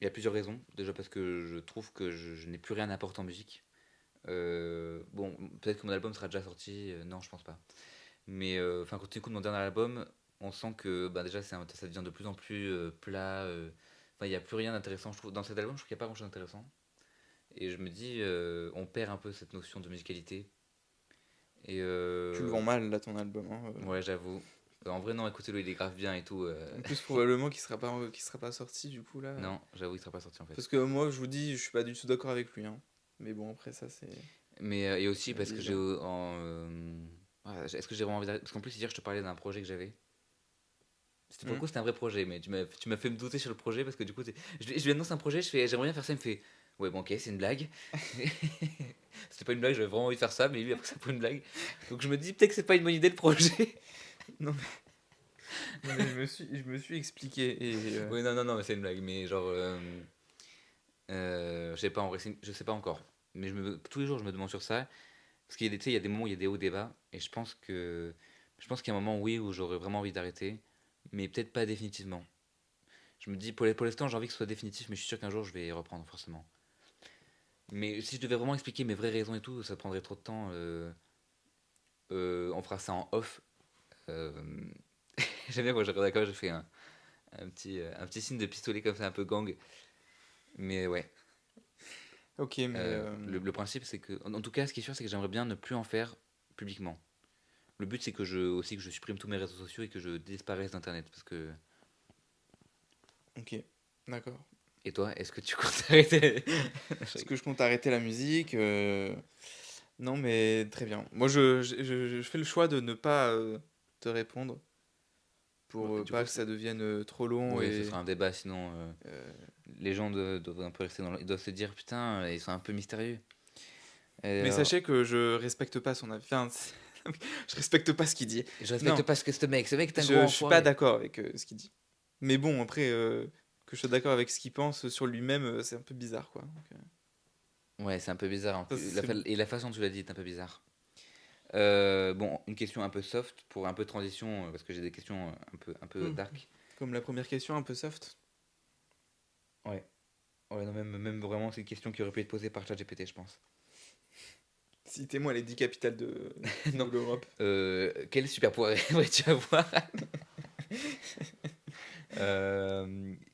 Il y a plusieurs raisons. Déjà parce que je trouve que je n'ai plus rien à apporter en musique. Bon, peut-être que mon album sera déjà sorti. Non, je pense pas. Mais enfin, quand tu écoutes mon dernier album, on sent que bah, déjà ça devient de plus en plus plat. Enfin, il n'y a plus rien d'intéressant. Je trouve dans cet album, je trouve qu'il n'y a pas grand-chose d'intéressant. Et je me dis, on perd un peu cette notion de musicalité. Et Tu le vends mal, là, ton album. Hein. ouais, j'avoue. En vrai, non, écoutez-le, il est grave bien et tout. En plus, probablement qu'il sera pas sorti, du coup, là. Non, j'avoue, il sera pas sorti en fait. Parce que moi, je vous dis, je suis pas du tout d'accord avec lui. Hein. Mais bon, après, ça, c'est Mais et aussi un parce avis que des j'ai gens. ouais, est-ce que j'ai vraiment envie d'arrêter. Parce qu'en plus, hier, je te parlais d'un projet que j'avais. C'était pour le Hmm. coup, c'était un vrai projet, mais tu m'as fait me douter sur le projet parce que du coup, je lui annonce un projet, j'aimerais bien faire ça, il me fait, ouais, bon, ok, c'est une blague. C'était pas une blague, j'avais vraiment envie de faire ça, mais lui, après, c'est pas une blague. Donc je me dis, peut-être que c'est pas une bonne idée le projet. Non, mais je me suis expliqué. Et, Oui, non, non, non, mais c'est une blague, mais genre, je sais pas, en vrai, je sais pas encore. Mais tous les jours, je me demande sur ça. Parce qu'il y a tu sais, il y a des moments où il y a des hauts, des bas, et je pense qu'il y a un moment, oui, où j'aurais vraiment envie d'arrêter, mais peut-être pas définitivement. Je me dis, pour l'instant, j'ai envie que ce soit définitif, mais je suis sûr qu'un jour, je vais reprendre, forcément. Mais si je devais vraiment expliquer mes vraies raisons et tout, ça prendrait trop de temps. On fera ça en off. Euh, J'aime bien quand je d'accord, j'ai fait un petit signe de pistolet comme ça, un peu gang. Mais ouais, ok, mais le principe, c'est que. En tout cas, ce qui est sûr, c'est que j'aimerais bien ne plus en faire publiquement. Le but, c'est aussi que je supprime tous mes réseaux sociaux et que je disparaisse d'Internet. Parce que. ok, d'accord. Et toi, est-ce que tu comptes arrêter? Est-ce que je compte arrêter la musique Non, mais très bien. Moi, je fais le choix de ne pas te répondre pour Du pas coup, que ça devienne trop long ouais, ce sera un débat, sinon euh, les gens doivent un peu rester ils doivent se dire putain, ils sont un peu mystérieux. Et Mais sachez que je respecte pas son avis. Enfin, je respecte pas ce qu'il dit. je respecte Non, pas ce mec est un gros je suis pas enfoiré. d'accord avec ce qu'il dit. Mais bon, après, que je sois d'accord avec ce qu'il pense sur lui-même, c'est un peu bizarre, quoi. Donc, Ouais, c'est un peu bizarre en ça, plus. c'est Et la façon dont tu l'as dit est un peu bizarre. Bon, une question un peu soft pour un peu de transition, parce que j'ai des questions un peu Hmm. dark. Comme la première question, un peu soft. Ouais. Ouais, non, même vraiment, c'est une question qui aurait pu être posée par ChatGPT, je pense. Citez-moi les 10 capitales de Non. l'Europe. Quel super pouvoir aimerais-tu avoir?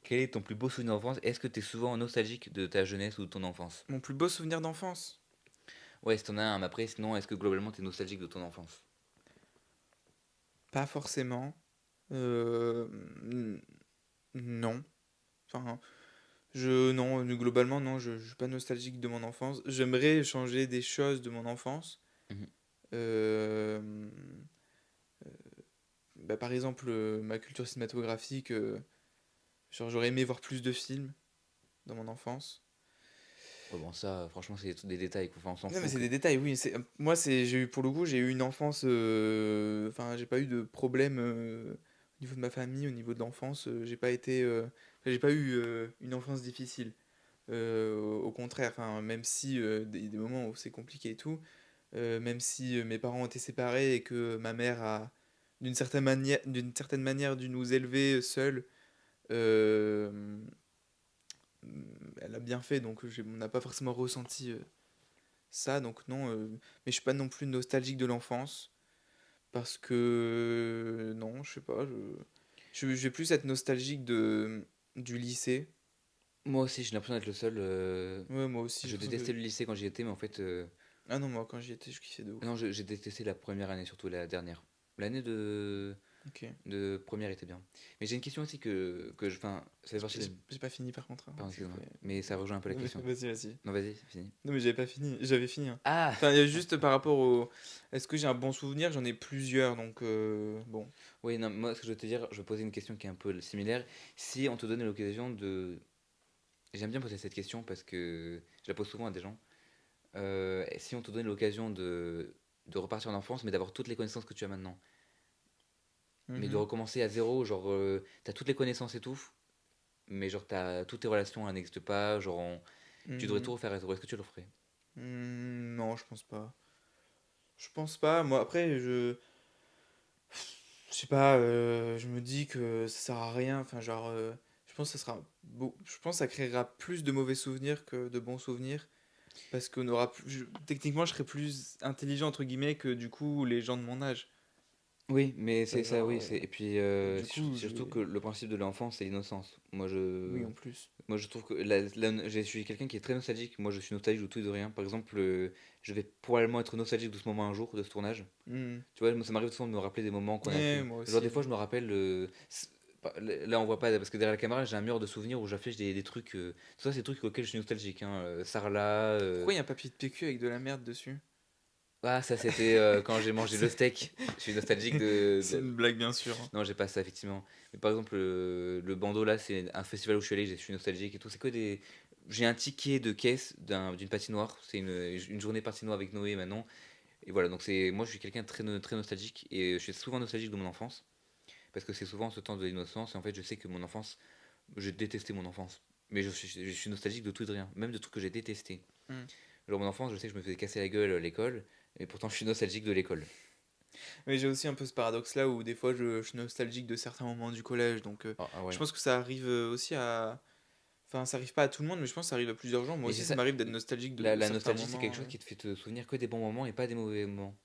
Quel est ton plus beau souvenir d'enfance? Est-ce que tu es souvent nostalgique de ta jeunesse ou de ton enfance? Mon plus beau souvenir d'enfance? Ouais, si t'en as un, mais après, sinon, est-ce que globalement tu es nostalgique de ton enfance? Pas forcément. Euh, n- non. Enfin, globalement, non, je suis pas nostalgique de mon enfance. J'aimerais changer des choses de mon enfance. Mhm. Euh, Bah, par exemple, ma culture cinématographique, genre, j'aurais aimé voir plus de films dans mon enfance. Ouais, bon, ça, franchement, c'est des détails, quoi. Enfin, on s'en Non, mais fout. c'est des détails, oui. Moi, j'ai eu, pour le coup, j'ai eu une enfance. Enfin, j'ai pas eu de problème au niveau de ma famille, au niveau de l'enfance. J'ai pas été. Enfin, j'ai pas eu une enfance difficile. Au contraire, enfin, même si des moments où c'est compliqué et tout, même si mes parents ont été séparés et que ma mère a, d'une certaine manière, dû nous élever seuls, euh, elle a bien fait, donc on n'a pas forcément ressenti ça, donc non, mais je suis pas non plus nostalgique de l'enfance, parce que non, je sais pas, je vais plus être nostalgique du lycée. Moi aussi, j'ai l'impression d'être le seul. Ouais, moi aussi, j'ai Je l'impression que... détestais le lycée quand j'y étais, mais en fait. Ah non, moi quand j'y étais, je kiffais de Non, ouf. j'ai détesté la première année, surtout la dernière. L'année Ok. de première était bien. Mais j'ai une question aussi enfin, ça fait partie de. J'ai pas fini par contre, hein, Pardon, s'il vous excuse-moi. plaît. Mais ça rejoint un peu la Non, mais question. vas-y, vas-y. Non, vas-y, c'est fini. Non, mais j'avais pas fini, j'avais fini. Hein. Ah! Enfin, il y a juste par rapport au... Est-ce que j'ai un bon souvenir? J'en ai plusieurs, donc bon. Oui, non, moi, ce que je veux te dire, je vais poser une question qui est un peu similaire. Si on te donnait l'occasion de. J'aime bien poser cette question parce que je la pose souvent à des gens. Si on te donnait l'occasion de repartir en enfance, mais d'avoir toutes les connaissances que tu as maintenant, mais de Mhm. recommencer à zéro, genre, t'as toutes les connaissances et tout, mais genre, toutes tes relations elles n'existent pas, genre, tu devrais Mhm. tout refaire à zéro. Est-ce que tu le ferais? Non, je pense pas. Je pense pas. Moi, après, je sais pas, je me dis que ça sert à rien. Enfin, genre, pense que je pense que ça créera plus de mauvais souvenirs que de bons souvenirs. Parce qu'on aura techniquement, je serais plus intelligent, entre guillemets, que du coup, les gens de mon âge. Oui, mais c'est ça, Genre, oui. Et puis, du coup, surtout que le principe de l'enfance, c'est l'innocence. oui, en plus. Moi, je trouve que je suis quelqu'un qui est très nostalgique. Moi, je suis nostalgique de tout et de rien. Par exemple, je vais probablement être nostalgique de ce moment un jour, de ce tournage. Hmm. Tu vois, moi, ça m'arrive souvent de me rappeler des moments qu'on a Ouais, fait. moi Genre, des aussi. fois, je me rappelle. Là, on voit pas, parce que derrière la caméra, j'ai un mur de souvenirs où j'affiche des trucs. Ça, c'est des trucs auxquels je suis nostalgique. Hein. Sarlat. Pourquoi il y a un papier de PQ avec de la merde dessus? Ah, ça, c'était quand j'ai mangé le C'est steak. Je suis nostalgique c'est une blague, bien sûr, hein. Non, j'ai pas ça, effectivement. Mais par exemple, le bandeau, là, c'est un festival où je suis allé, je suis nostalgique et tout. C'est que des. J'ai un ticket de caisse d'une patinoire. C'est une journée patinoire avec Noé et Manon. Et voilà, donc moi, je suis quelqu'un de très nostalgique. Et je suis souvent nostalgique de mon enfance. Parce que c'est souvent ce temps de l'innocence. Et en fait, je sais que mon enfance, j'ai détesté mon enfance. Mais je suis nostalgique de tout et de rien. Même de trucs que j'ai détestés. Hmm. Genre, mon enfance, je sais que je me faisais casser la gueule à l'école. Et pourtant, je suis nostalgique de l'école. Mais j'ai aussi un peu ce paradoxe-là où des fois, je suis nostalgique de certains moments du collège. Donc, Ah je ouais. pense que ça arrive aussi à. Enfin, ça arrive pas à tout le monde, mais je pense que ça arrive à plusieurs gens. Moi Mais aussi, c'est ça ça. m'arrive d'être nostalgique de La certains nostalgie, c'est quelque moments. chose qui te fait te souvenir que des bons moments et pas des mauvais moments.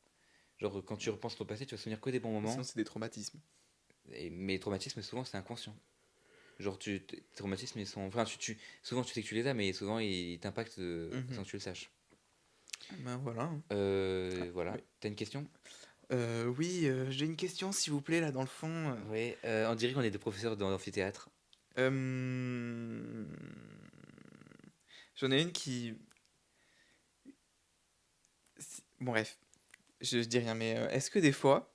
Genre, quand tu repenses à ton passé, tu vas te souvenir que des bons Sinon, moments. c'est des traumatismes. Mais les traumatismes, souvent, c'est inconscient. Genre, tes traumatismes, ils sont. Enfin, souvent, tu sais que tu les as, mais souvent, ils t'impactent Mhm. sans que tu le saches. Ben voilà, hein. Voilà. Oui, T'as une question? Oui, j'ai une question, s'il vous plaît, là, dans le fond. Oui. On dirait qu'on est des professeurs d'amphithéâtre. Euh, J'en ai une qui. Bon, bref, je dis rien, mais est-ce que des fois.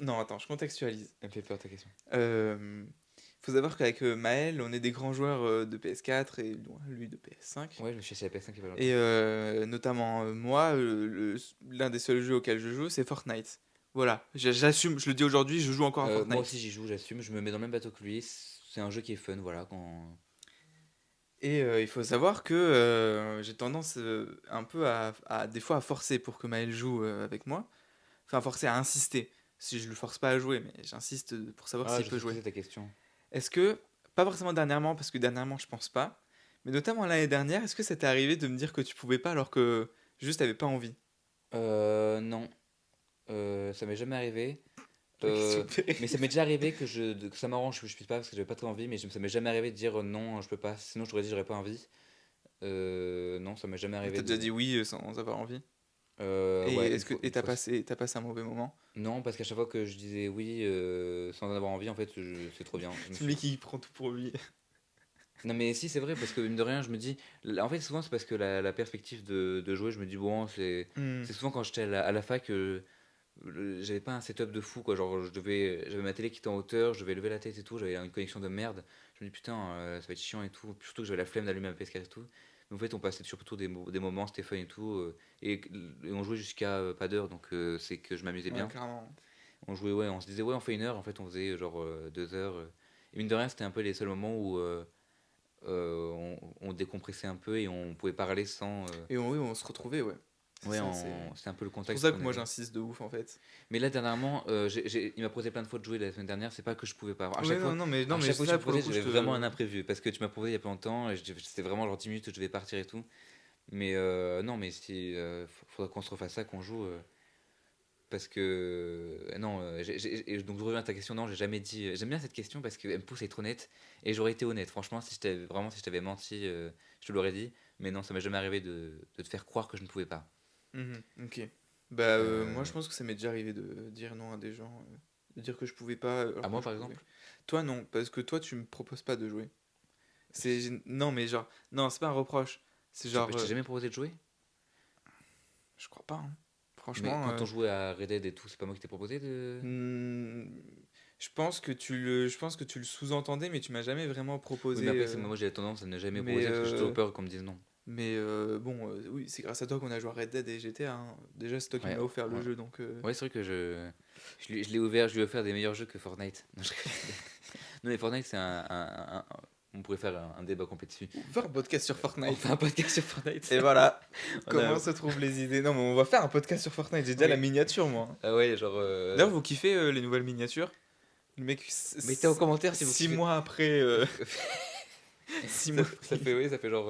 Non, attends, je contextualise. Elle me fait peur ta question. Euh, Faut savoir qu'avec Maël, on est des grands joueurs de PS4 et lui de PS5. Ouais, je me suis acheté la PS5 il y a pas longtemps. Et notamment moi, l'un des seuls jeux auxquels je joue, c'est Fortnite. Voilà, j'assume, je le dis aujourd'hui, je joue encore à Moi Fortnite. aussi, j'y joue, j'assume. Je me mets dans le même bateau que lui. C'est un jeu qui est fun, voilà. Et il faut savoir que j'ai tendance un peu des fois à forcer pour que Maël joue avec moi. Enfin, forcer à insister. Si je le force pas à jouer, mais j'insiste pour savoir Ah, s'il je peut sais ce que jouer. c'est ta question. Est-ce que, pas forcément dernièrement, parce que dernièrement je pense pas, mais notamment l'année dernière, est-ce que ça t'est arrivé de me dire que tu pouvais pas alors que juste t'avais pas envie? Non. Ça m'est jamais arrivé. La question Euh, me fait mais ça rire. m'est déjà arrivé que ça m'arrange que je puisse pas parce que j'avais pas trop envie, mais ça m'est jamais arrivé de dire non, je peux pas. Sinon, je t'aurais dit j'aurais pas envie. Non, ça m'est jamais Mais arrivé t'as de. déjà dit oui sans avoir envie. Ouais, Et est-ce que une fois. t'as passé un mauvais moment? Non, parce qu'à chaque fois que je disais oui sans en avoir envie, en fait, c'est trop bien. C'est le mec qui prend tout pour lui. Non, mais si, c'est vrai, parce que mine de rien, je me dis. En fait, souvent, c'est parce que la perspective de jouer, je me dis, bon, Hmm. c'est souvent quand j'étais à la fac. J'avais pas un setup de fou quoi, genre j'avais ma télé qui était en hauteur, je devais lever la tête et tout, j'avais une connexion de merde. Je me dis putain, ça va être chiant et tout, surtout que j'avais la flemme d'allumer ma PS4 et tout. Mais en fait, on passait surtout des moments, c'était fun et tout, et on jouait jusqu'à pas d'heure, donc c'est que je m'amusais Ouais, bien. clairement. On jouait, ouais, on se disait ouais, on fait 1 heure, en fait, on faisait genre 2 heures. Et mine de rien, c'était un peu les seuls moments où on décompressait un peu et on pouvait parler sans. Et oui, on se retrouvait, ouais. C'est Ouais, ça, c'était un peu le c'est pour contexte ça que qu'on moi avait. j'insiste de ouf en fait. Mais là, dernièrement, il m'a proposé plein de fois de jouer la semaine dernière. C'est pas que je pouvais pas. Ouais, non, non, À mais chaque fois que tu ça me pour le proposais, coup, je j'avais vraiment un te. imprévu. Parce que tu m'as proposé il y a pas longtemps. Et c'était vraiment genre 10 minutes, je devais partir et tout. Mais non, mais si, faudra qu'on se refasse ça, qu'on joue. Parce que. Non, donc je reviens à ta question. Non, j'ai jamais dit. J'aime bien cette question parce qu'elle me pousse à être honnête. Et j'aurais été honnête. Franchement, si je t'avais menti, je te l'aurais dit. Mais non, ça m'est jamais arrivé de te faire croire que je ne pouvais pas. Mhm, ok. Bah, moi Euh, je pense que ça m'est déjà arrivé de dire non à des gens, de dire que je pouvais pas alors à que moi, je par pouvais. exemple. Toi non, parce que toi tu me proposes pas de jouer. Non, mais genre, non, c'est pas un reproche. C'est Je genre, t'ai jamais proposé de jouer. je crois pas, hein. Mais Franchement, quand on jouait à Red Dead et tout, c'est pas moi qui t'ai proposé de. hmm, je pense que tu le sous-entendais, mais tu m'as jamais vraiment Oui, mais proposé. après, moi j'ai la tendance à ne jamais Mais proposer parce que j'ai toujours peur qu'on me dise non. bon, oui, c'est grâce à toi qu'on a joué à Red Dead et GTA, hein. Déjà, c'est toi qui me Ouais, l'as offert le ouais. jeu, donc. Ouais, c'est vrai que je l'ai ouvert, je lui ai offert des meilleurs jeux que Fortnite. Non, non, mais Fortnite, c'est on pourrait faire un débat complet dessus. On va faire un podcast sur On Fortnite. fait un podcast sur Fortnite. Et voilà, On comment a- se trouvent les idées. Non, mais on va faire un podcast sur Fortnite. J'ai déjà la Oui. miniature, moi. Ah ouais, genre. D'ailleurs, vous kiffez les nouvelles miniatures? Le mec, Mettez en commentaire si vous 6 kiffez. mois après. 6 mois. Ça fait, oui, ça fait genre.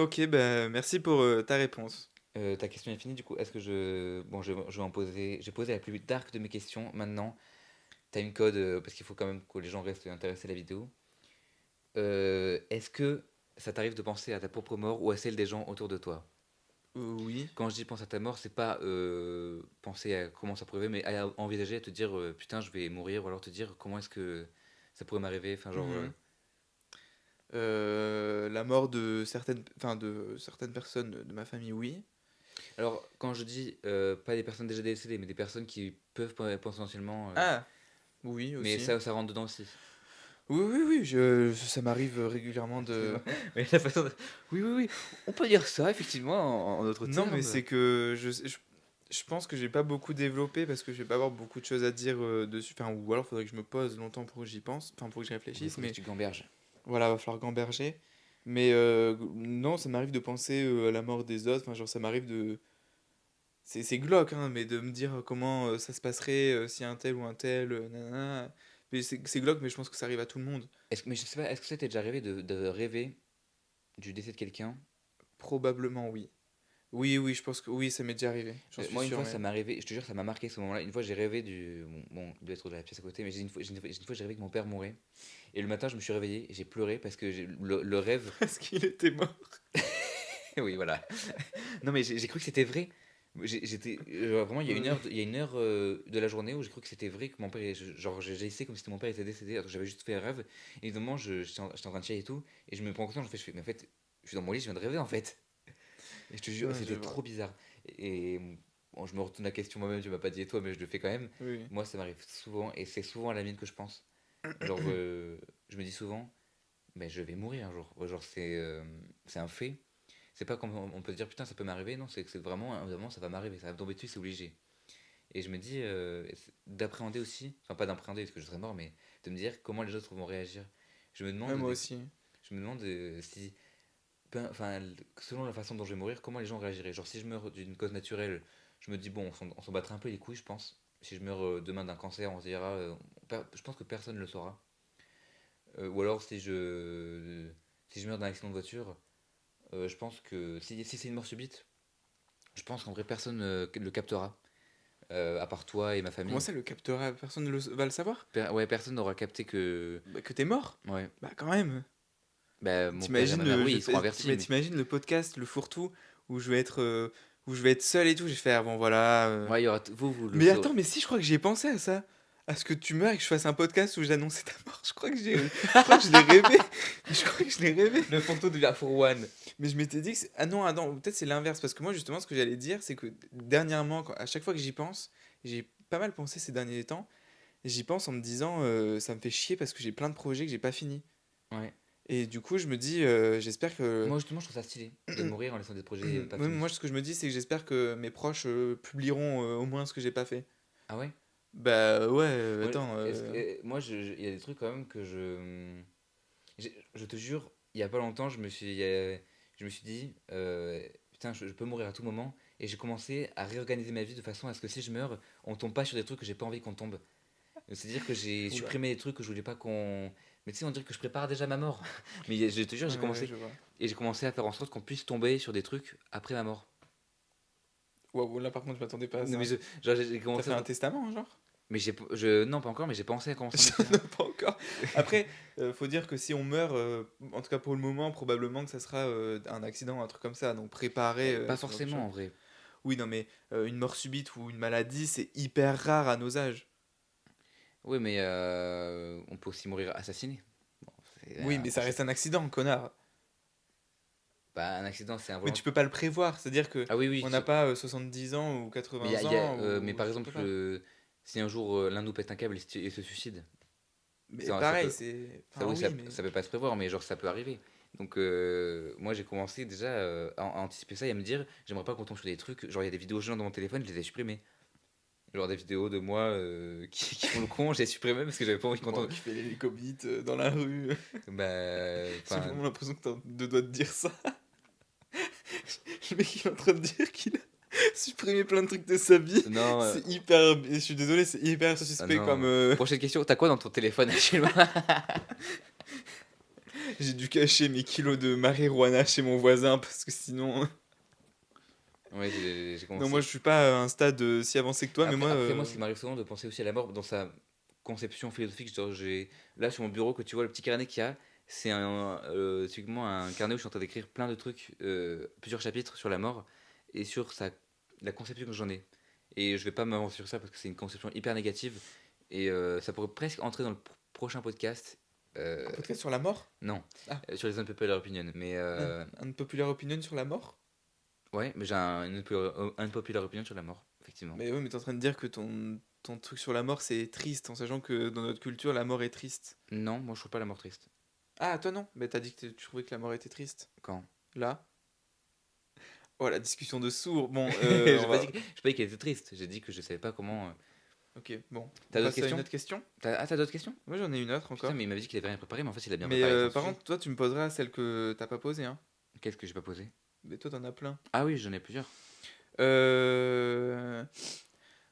Ok, bah merci pour ta réponse. Ta question est finie du coup. Est-ce que je. Bon, je vais en poser. J'ai posé la plus dark de mes questions. Maintenant, timecode, parce qu'il faut quand même que les gens restent intéressés à la vidéo. Est-ce que ça t'arrive de penser à ta propre mort ou à celle des gens autour de toi? Oui. Quand je dis pense à ta mort, c'est pas penser à comment ça pourrait arriver, mais à envisager, à te dire putain, je vais mourir, ou alors te dire comment est-ce que ça pourrait m'arriver. Enfin, genre. Mhm. La mort de certaines personnes de ma famille, oui. Alors, quand je dis pas des personnes déjà décédées, mais des personnes qui peuvent potentiellement. Ah, oui Mais aussi. ça rentre dedans aussi. Oui, oui, oui, ça m'arrive régulièrement de... Mais la façon de- Oui, oui, oui. On peut dire ça, effectivement, en d'autres Non, mais termes. c'est que je pense que j'ai pas beaucoup développé parce que je vais pas avoir beaucoup de choses à dire dessus. Enfin, ou alors faudrait que je me pose longtemps pour que j'y pense, enfin pour que j'y Oui, il réfléchisse, faudrait mais que tu gamberges. voilà, va falloir gamberger. Mais non, ça m'arrive de penser à la mort des autres, enfin genre ça m'arrive de... C'est glauque, hein, mais de me dire comment ça se passerait si un tel ou un tel, nanana. Mais c'est glauque, mais je pense que ça arrive à tout le monde. Mais je sais pas, est-ce que ça t'est déjà arrivé de rêver du décès de quelqu'un? Probablement oui. Oui, oui, je pense que oui, ça m'est déjà arrivé, j'en suis Moi, une sûr fois, ça même. m'est arrivé, je te jure, ça m'a marqué ce moment-là. Une fois, j'ai rêvé du. Bon, il doit être de la pièce à côté, mais une fois, j'ai rêvé que mon père mourait. Et le matin, je me suis réveillé et j'ai pleuré parce que le rêve. Parce qu'il était mort. Oui, voilà. Non, mais j'ai cru que c'était vrai. J'étais. Vraiment, Ouais. il y a une heure de la journée où j'ai cru que c'était vrai que mon père. Genre, j'ai essayé comme si mon père était décédé, alors que j'avais juste fait un rêve. Et évidemment, j'étais en train de chialer et tout. Et je me prends conscience, mais en fait, je suis dans mon lit, je viens de rêver en fait. Et je te jure, Ouais, je c'était vois. trop bizarre. Et bon, je me retourne la question moi-même, tu m'as pas dit et toi, mais je le fais quand même. Oui. Moi, ça m'arrive souvent, et c'est souvent à la mienne que je pense. Genre, je me dis souvent, mais je vais mourir un jour. Ouais, genre, c'est un fait. C'est pas comme on peut dire, putain, ça peut m'arriver. Non, c'est que c'est vraiment, un moment, ça va m'arriver, ça va me tomber dessus, c'est obligé. Et je me dis, d'appréhender aussi, enfin, pas d'appréhender parce que je serais mort, mais de me dire comment les autres vont réagir. Je me demande, Ouais, moi aussi. je me demande si enfin, selon la façon dont je vais mourir, comment les gens réagiraient. Genre, si je meurs d'une cause naturelle, je me dis, bon, on s'en battrait un peu les couilles, je pense. Si je meurs demain d'un cancer, on se dira, je pense que personne ne le saura. Ou alors, si je meurs d'un accident de voiture, je pense que si c'est une mort subite, je pense qu'en vrai, personne le captera, à part toi et ma Comment famille. ça, le captera? Personne ne va le savoir? Ouais, personne n'aura capté que. Bah, que t'es mort? Ouais. Bah, quand même. Bah, mon père et T'imagines ma mère, oui, ils seront avertis, mais mais. t'imagines le podcast, le fourre-tout, où je vais être seul et tout, je vais faire, bon voilà. Ouais, il y aura vous le Mais saurez. attends, mais si, je crois que j'y ai pensé à ça. À ce que tu meurs et que je fasse un podcast où j'annonçais ta mort. Je crois que je l'ai rêvé. Je crois que je l'ai rêvé. Le photo devient for one. Mais je m'étais dit que ah non, ah non, peut-être c'est l'inverse parce que moi justement ce que j'allais dire c'est que dernièrement à chaque fois que j'y pense, j'ai pas mal pensé ces derniers temps, et j'y pense en me disant ça me fait chier parce que j'ai plein de projets que j'ai pas fini. Ouais. Et du coup, je me dis j'espère que Moi, justement, je trouve ça stylé de mourir en laissant des projets pas ouais, finis. moi ce que je me dis c'est que j'espère que mes proches publieront au moins ce que j'ai pas fait. Ah ouais? Bah ouais, Moi, attends moi il y a des trucs quand même que je te jure, il y a pas longtemps, je me suis dit, putain, je peux mourir à tout moment. Et j'ai commencé à réorganiser ma vie de façon à ce que si je meurs, on tombe pas sur des trucs que j'ai pas envie qu'on tombe. C'est-à-dire que j'ai oula. supprimé des trucs que je voulais pas qu'on. Mais tu sais, on dirait que je prépare déjà ma mort. Mais je te jure, Ouais, ouais, je vois. j'ai commencé à faire en sorte qu'on puisse tomber sur des trucs après ma mort. Waouh, là par contre, je m'attendais pas à Non, mais ça. genre, j'ai T'as commencé. fait un testament, genre? Mais non, pas encore, mais j'ai pensé à commencer à en écrire Je un. ne pas encore. Après, faut dire que si on meurt, en tout cas pour le moment, probablement que ça sera un accident, un truc comme ça. Donc préparer Pas ce genre de forcément choses. en vrai. Oui, non, mais une mort subite ou une maladie, c'est hyper rare à nos âges. Oui, mais on peut aussi mourir assassiné. Bon, Oui, mais ça reste un accident, connard. bah, un accident, c'est Mais tu involontaire. peux pas le prévoir. C'est-à-dire que Ah oui, oui. on n'a pas 70 ans ou Mais, 80 ans mais ou par je sais exemple, pas. si un jour l'un nous pète un câble et se suicide, Mais ça pareil, peut. c'est. Ça, Enfin, oui, oui, mais. ça peut pas se prévoir, mais genre ça peut arriver. Donc moi j'ai commencé déjà à anticiper ça et à me dire, j'aimerais pas qu'on tombe sur des trucs, genre il y a des vidéos gênantes dans mon téléphone, je les ai supprimées. Genre des vidéos de moi qui font le con, j'ai supprimé parce que j'avais pas envie qu'on Moi tombe. qui fais les comites dans la rue. Bah, J'ai enfin, vraiment l'impression que t'as deux doigts de dire ça. Le mec, il est en train de dire qu'il a supprimer plein de trucs de sa vie. Non, C'est hyper. Je suis désolé, c'est hyper suspect non. comme. Prochaine question, t'as quoi dans ton téléphone actuellement? J'ai dû cacher mes kilos de marijuana chez mon voisin parce que sinon. Ouais, j'ai commencé. Non, moi je suis pas à un stade si avancé que toi, mais moi. Après, moi, ce qui m'arrive souvent de penser aussi à la mort dans sa conception philosophique. Genre, là, sur mon bureau, que tu vois le petit carnet qu'il y a, c'est typiquement un carnet où je suis en train d'écrire plein de trucs, plusieurs chapitres sur la mort et sur la conception que j'en ai. Et je vais pas m'avancer sur ça parce que c'est une conception hyper négative et ça pourrait presque entrer dans le prochain podcast. Un podcast sur la mort? Non, Ah. sur les unpopular opinions. Mais Un populaire opinion sur la mort? ouais, mais j'ai une unpopular opinion sur la mort, effectivement. Mais oui, mais t'es en train de dire que ton truc sur la mort c'est triste, en sachant que dans notre culture la mort est triste. Non, moi je trouve pas la mort triste. Ah, toi non? Mais t'as dit que tu trouvais que la mort était triste. Quand Là? Oh, la discussion de sourds. Bon, J'ai on pas va- dit j'ai pas dit qu'elle était triste, j'ai dit que je savais pas comment. Ok, bon. T'as On d'autres passe à une questions autre question? T'as d'autres questions? Moi j'en ai une autre Putain, encore. mais il m'avait dit qu'il avait rien préparé, mais en fait il a bien Mais préparé son par sujet. contre, toi tu me poseras celle que t'as pas posée, hein. Qu'est-ce que j'ai pas posé? Mais toi t'en as plein. Ah oui, j'en ai plusieurs. Euh...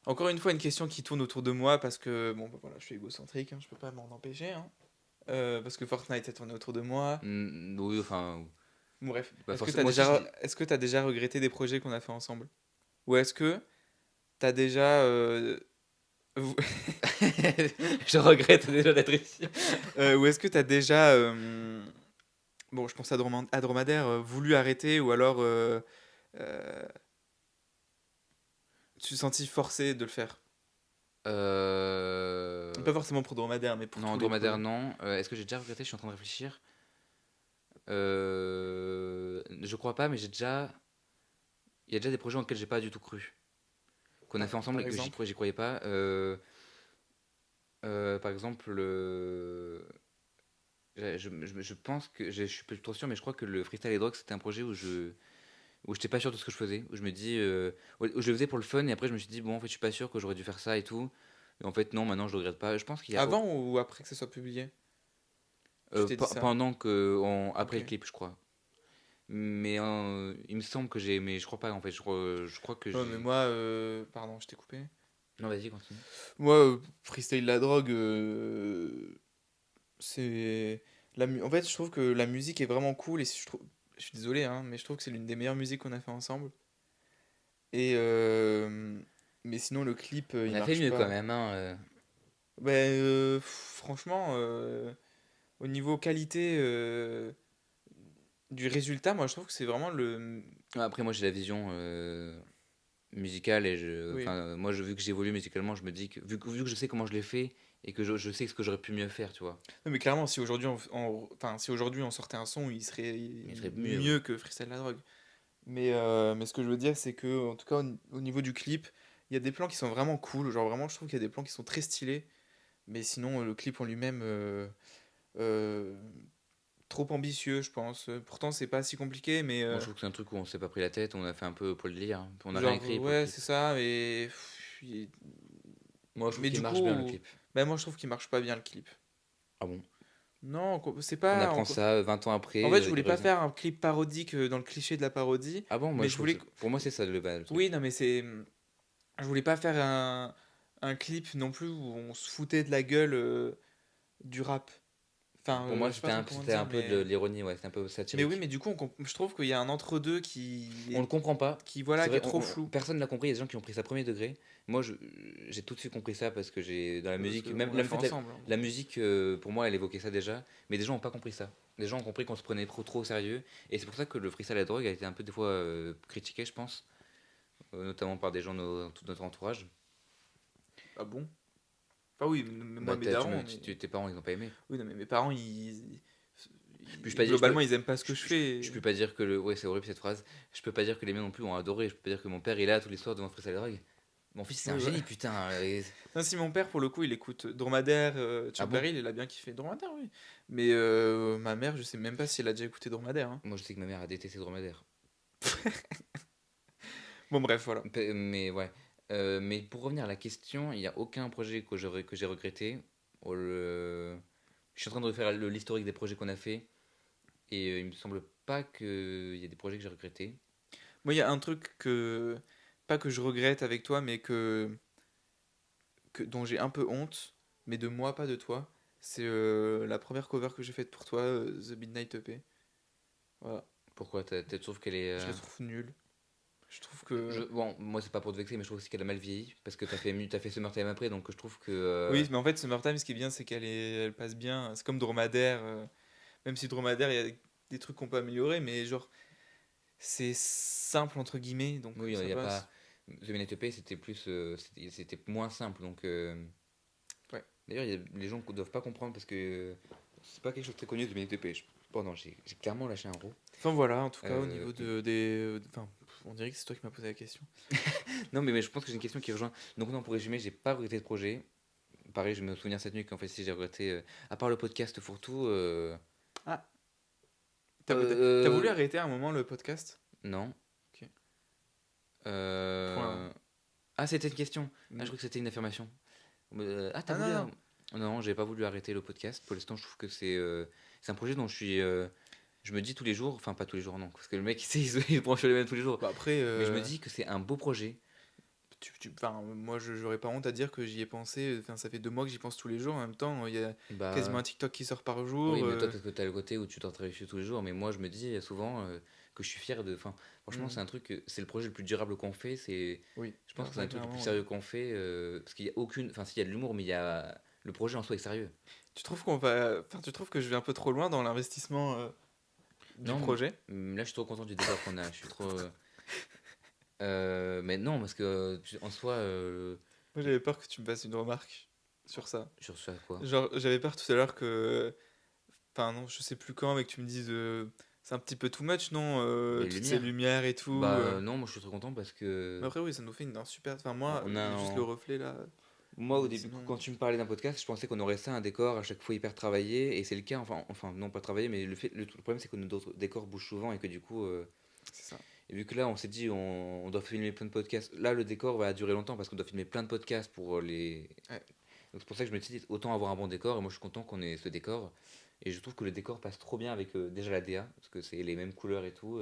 Encore une fois, une question qui tourne autour de moi parce que, bon, bah voilà, je suis égocentrique, hein, je peux pas m'en empêcher. Hein. Parce que Fortnite a tourné autour de moi. Oui, enfin. Bon, bref, Bah, est-ce que forcément, t'as moi aussi, déjà, est-ce que t'as déjà regretté des projets qu'on a fait ensemble? Ou est-ce que t'as déjà... vous- je regrette déjà d'être ici. ou est-ce que t'as déjà... bon, je pense à Dromadaire, voulu arrêter ou alors... euh, tu t'es senti forcé de le faire? Pas forcément pour Dromadaire, mais pour Non, tous les dromadaire, projets. non. Est-ce que j'ai déjà regretté? Je suis en train de réfléchir. Je crois pas, mais j'ai déjà. Il y a déjà des projets auxquels j'ai pas du tout cru. Qu'on a fait ensemble Par et que exemple? j'y croyais pas. Par exemple, je pense que. Je suis plus trop sûr, mais je crois que le freestyle et drogue, c'était un projet où j'étais pas sûr de ce que je faisais. Où je me dis. Où je le faisais pour le fun et après je me suis dit, bon, en fait, je suis pas sûr que j'aurais dû faire ça et tout. Et en fait, non, maintenant je le regrette pas. Je pense qu'il y a. Avant ou après que ça soit publié? Tu t'es dit ça? Pendant après Ok. le clip, je crois. Mais il me semble que j'ai. Mais je crois pas en fait. Je crois que Ouais, mais j'ai. moi, pardon, je t'ai coupé. Non, vas-y, continue. Moi, freestyle la drogue, c'est en fait, je trouve que la musique est vraiment cool et je suis désolé, hein, mais je trouve que c'est l'une des meilleures musiques qu'on a fait ensemble. Et mais sinon, le clip, On il a fait marche mieux quand pas. même, hein. Ben, franchement, au niveau qualité du résultat, moi, je trouve que c'est vraiment le. Après, moi, j'ai la vision musicale et Oui. enfin, moi, vu que j'évolue musicalement, je me dis que vu que je sais comment je l'ai fait et que je sais ce que j'aurais pu mieux faire, tu vois. Non, mais clairement, si aujourd'hui enfin, si aujourd'hui on sortait un son, Il serait mieux, mieux que Freestyle la drogue. Mais ce que je veux dire, c'est que, en tout cas, au niveau du clip, il y a des plans qui sont vraiment cool. Genre, vraiment, je trouve qu'il y a des plans qui sont très stylés. Mais sinon, le clip en lui-même, euh, trop ambitieux, je pense. Pourtant, c'est pas si compliqué, mais. Moi, je trouve que c'est un truc où on s'est pas pris la tête, on a fait un peu pour le délire, hein. On a rien Genre, écrit pour le ouais, clip. c'est ça, mais. Moi, je trouve Mais qu'il du marche bien le coup, clip. ben, moi, je trouve qu'il marche pas bien le clip. Ah bon? Non, c'est On pas. apprend ça 20 ans après. En fait, je voulais pas raison. faire un clip parodique dans le cliché de la parodie, Ah bon, moi, mais je je trouve que voulais. pour moi, c'est ça le truc. Oui, non, mais c'est. Je voulais pas faire un clip non plus où on se foutait de la gueule du rap. Enfin, Pour moi, je sais pas trop comment c'était un dire, peu de l'ironie, ouais, c'était un peu mais oui, satirique. mais du coup, je trouve qu'il y a un entre-deux On le comprend pas. voilà, C'est qui est vrai, trop flou. personne l'a compris. Il y a des gens qui ont pris ça premier degré. Moi, j'ai tout de suite compris ça parce que j'ai dans la Parce musique, qu'on même l'a en fait fait, ensemble. Hein. la musique, pour moi, elle évoquait ça déjà. Mais des gens n'ont pas compris ça. Des gens ont compris qu'on se prenait trop au sérieux. Et c'est pour ça que le freestyle à la drogue a été un peu des fois critiqué, je pense, notamment par des gens de tout notre entourage. Ah bon? Enfin oui, mais moi, Bah, mes darons, tes parents, ils n'ont pas aimé. oui, non, mais mes parents, Puis je peux pas dire, globalement, ils aiment pas ce que je je fais. peux pas dire que le, ouais, c'est horrible cette phrase. Je peux pas dire que les miens non plus ont adoré. Je peux pas dire que mon père il est là tous les soirs devant freestyle à la drogue. Mon fils, c'est un Oui, génie, voilà. putain. Non, si mon père, pour le coup, il écoute Dromadaire, Ah Chuck bon? Berry, il a bien kiffé Dromadaire, oui. Mais ma mère, je sais même pas si elle a déjà écouté Dromadaire. Hein. Moi, je sais que ma mère a détesté Dromadaire. Bon, bref, voilà. Mais ouais. Mais pour revenir à la question, il n'y a aucun projet que j'ai regretté. Je suis en train de refaire l'historique des projets qu'on a fait. Et il me semble pas qu'il y ait des projets que j'ai regrettés. Moi, il y a un truc que pas que je regrette avec toi, mais dont j'ai un peu honte, mais de moi, pas de toi. C'est la première cover que j'ai faite pour toi, The Midnight EP. Voilà. Pourquoi tu trouves qu'elle est. Je la trouve nulle. Je trouve que. Bon, moi, c'est pas pour te vexer, mais je trouve aussi qu'elle a mal vieilli. Parce que t'as fait Summertime après, donc je trouve que. Oui, mais en fait, Summertime, ce qui est bien, c'est elle passe bien. C'est comme Dromadaire. Même si Dromadaire, il y a des trucs qu'on peut améliorer, mais genre, c'est simple, entre guillemets, donc Oui, il ça n'y a passe. pas. The Minute EP, c'était plus. C'était moins simple, donc. Ouais. D'ailleurs, les gens ne doivent pas comprendre parce que c'est pas quelque chose de très connu, The Minute EP. Pardon, j'ai clairement lâché un roux. Enfin voilà, en tout cas, au Euh, niveau enfin, on dirait que c'est toi qui m'as posé la question. Non, mais je pense que j'ai une question qui rejoint. Donc, non, pour résumer, j'ai pas regretté de projet. Pareil, je me souviens cette nuit qu'en fait, si j'ai regretté. À part le podcast Fourre-tout. Ah, t'as voulu Euh, arrêter à un moment le podcast? Non. Ok. Point. Euh, Ah, c'était une question. Ah, je Mm. crois que c'était une affirmation. T'as Ah voulu. non, non. Non, j'ai pas voulu arrêter le podcast. Pour l'instant, je trouve que c'est un projet dont je suis. Je me dis tous les jours, enfin pas tous les jours, non, parce que le mec il se branche les mêmes tous les jours. Bah après, Mais je me dis que c'est un beau projet. enfin, moi, j'aurais pas honte à dire que j'y ai pensé. Enfin, ça fait 2 mois que j'y pense tous les jours. En même temps, il y a quasiment Bah un TikTok qui sort par jour. oui, mais toi, parce que t'as le côté où tu t'entraînes dessus tous les jours. Mais moi, je me dis souvent que je suis fier de. Enfin, franchement, c'est Mm. un truc, c'est le projet le plus durable qu'on fait. Oui, Je pense alors que c'est un ça, truc le plus clairement, oui. sérieux qu'on fait. Parce qu'il y a aucune. Enfin, s'il y a de l'humour, mais il y a. Le projet en soi est sérieux. Tu trouves que je vais un peu trop loin dans l'investissement du Non, projet? là, je suis trop content du décor qu'on a. Je suis trop. Mais non, parce que en soi, Moi, j'avais peur que tu me fasses une remarque sur ça. sur ça, quoi. Genre, j'avais peur tout à l'heure que. Enfin, non, je sais plus quand, mais que tu me dises. C'est un petit peu too much, non? Les Toutes ces lumières. lumières et tout. Bah non, moi je suis très content parce Mais que après, oui, ça nous fait un super. Enfin, on moi, on a juste le reflet là. moi au Mais début sinon. quand tu me parlais d'un podcast, je pensais qu'on aurait ça un décor à chaque fois hyper travaillé et c'est le cas enfin non pas travaillé mais le problème c'est que notre décor bouge souvent et que du coup C'est ça. et vu que là on s'est dit on doit filmer plein de podcasts. Là le décor va durer longtemps parce qu'on doit filmer plein de podcasts pour les Ouais. donc c'est pour ça que je me suis dit autant avoir un bon décor et moi je suis content qu'on ait ce décor et je trouve que le décor passe trop bien avec déjà la DA parce que c'est les mêmes couleurs et tout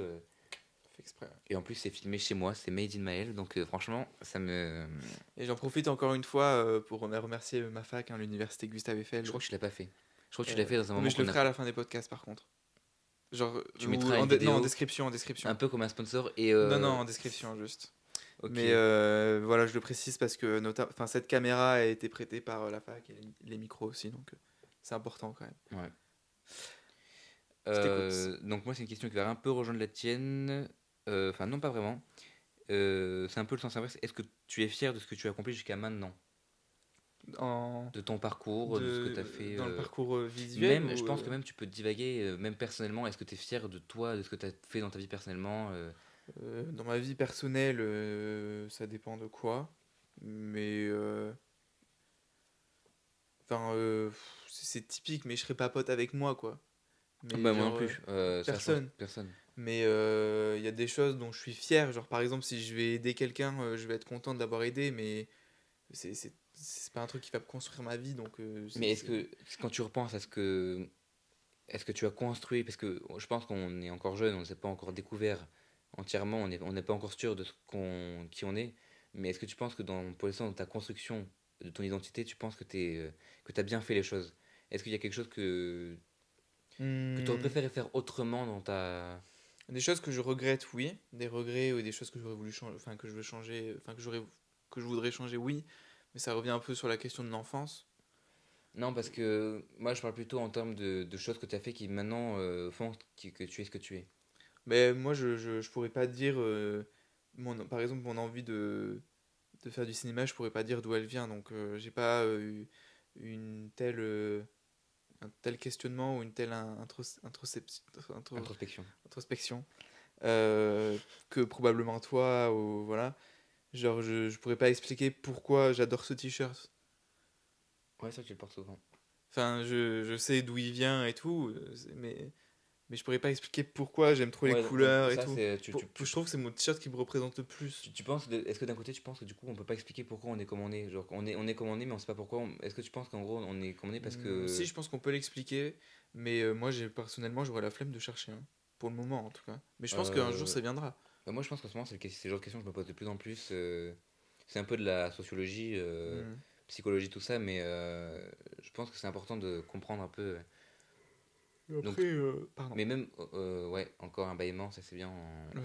Fait exprès. Ouais. et en plus c'est filmé chez moi, c'est made in Mael donc franchement ça me Et j'en profite encore une fois pour remercier ma fac, hein, l'université Gustave je Eiffel. crois que je l'ai pas fait. Je crois que tu l'as fait dans un Mais moment je le qu'on a. ferai à la fin des podcasts par contre. Genre, Tu mettras une non, en vidéo description, en un description. peu comme un sponsor et. Non, non, en description juste. Ok. Mais voilà, je le précise parce que enfin, cette caméra a été prêtée par la fac et les micros aussi, donc c'est important quand même. Ouais. Je t'écoute. Donc, moi, c'est une question qui va un peu rejoindre la tienne. Enfin, non, pas vraiment. C'est un peu le sens inverse. Est-ce que tu es fier de ce que tu as accompli jusqu'à maintenant? En, De ton parcours, de ce que tu as fait dans le parcours visuel même, je ou pense que même tu peux divaguer, même personnellement. Est-ce que tu es fier de toi, de ce que tu as fait dans ta vie personnellement dans ma vie personnelle, ça dépend de quoi. Mais enfin, c'est typique, mais je serais pas pote avec moi, quoi. Mais Bah, moi non genre, plus. Ça change personne. personne. Mais il y a des choses dont je suis fier. Genre, par exemple, si je vais aider quelqu'un, je vais être content de l'avoir aidé, mais c'est pas un truc qui va construire ma vie. Donc, Mais est-ce que quand tu repenses à ce que est-ce que tu as construit, parce que je pense qu'on est encore jeune, on ne s'est pas encore découvert entièrement, on n'est pas encore sûr de qui on est, mais est-ce que tu penses que pour l'instant, dans ta construction de ton identité, tu penses que tu as bien fait les choses? Est-ce qu'il y a quelque chose que tu aurais Hmm, préféré faire autrement dans ta... des choses que je regrette, oui. Des regrets ou des choses que j'aurais voulu changer, enfin, que je veux changer, enfin, que je voudrais changer, oui. Mais ça revient un peu sur la question de l'enfance. Non, parce que moi, je parle plutôt en termes de choses que tu as fait qui maintenant font que tu es ce que tu es. Mais moi, je pourrais pas dire, par exemple, mon envie de faire du cinéma, je pourrais pas dire d'où elle vient. Donc, j'ai pas eu une telle, un tel questionnement ou une telle Introspection. introspection que probablement toi, ou voilà. Genre, je pourrais pas expliquer pourquoi j'adore ce t-shirt. Ouais, ça, tu le portes souvent. Enfin, je sais d'où il vient et tout, mais je pourrais pas expliquer pourquoi j'aime trop les Ouais, donc couleurs et ça, tout. c'est... Je trouve que c'est mon t-shirt qui me représente le plus. Tu penses, est-ce que d'un côté tu penses que du coup on peut pas expliquer pourquoi on est comme on est, genre on est comme on est mais on sait pas pourquoi, est-ce que tu penses qu'en gros on est comme on est parce Si, que... je pense qu'on peut l'expliquer, mais moi, personnellement, j'aurais la flemme de chercher, hein. Pour le moment, en tout cas. Mais je pense qu'un jour, Euh, ça viendra. Bah, moi, je pense qu'en ce moment, c'est le genre de question que je me pose de plus en plus. C'est un peu de la sociologie, Hmm. psychologie, tout ça, mais je pense que c'est important de comprendre un peu. Et Donc, après, pardon. mais même, ouais, encore un bâillement, ça c'est bien.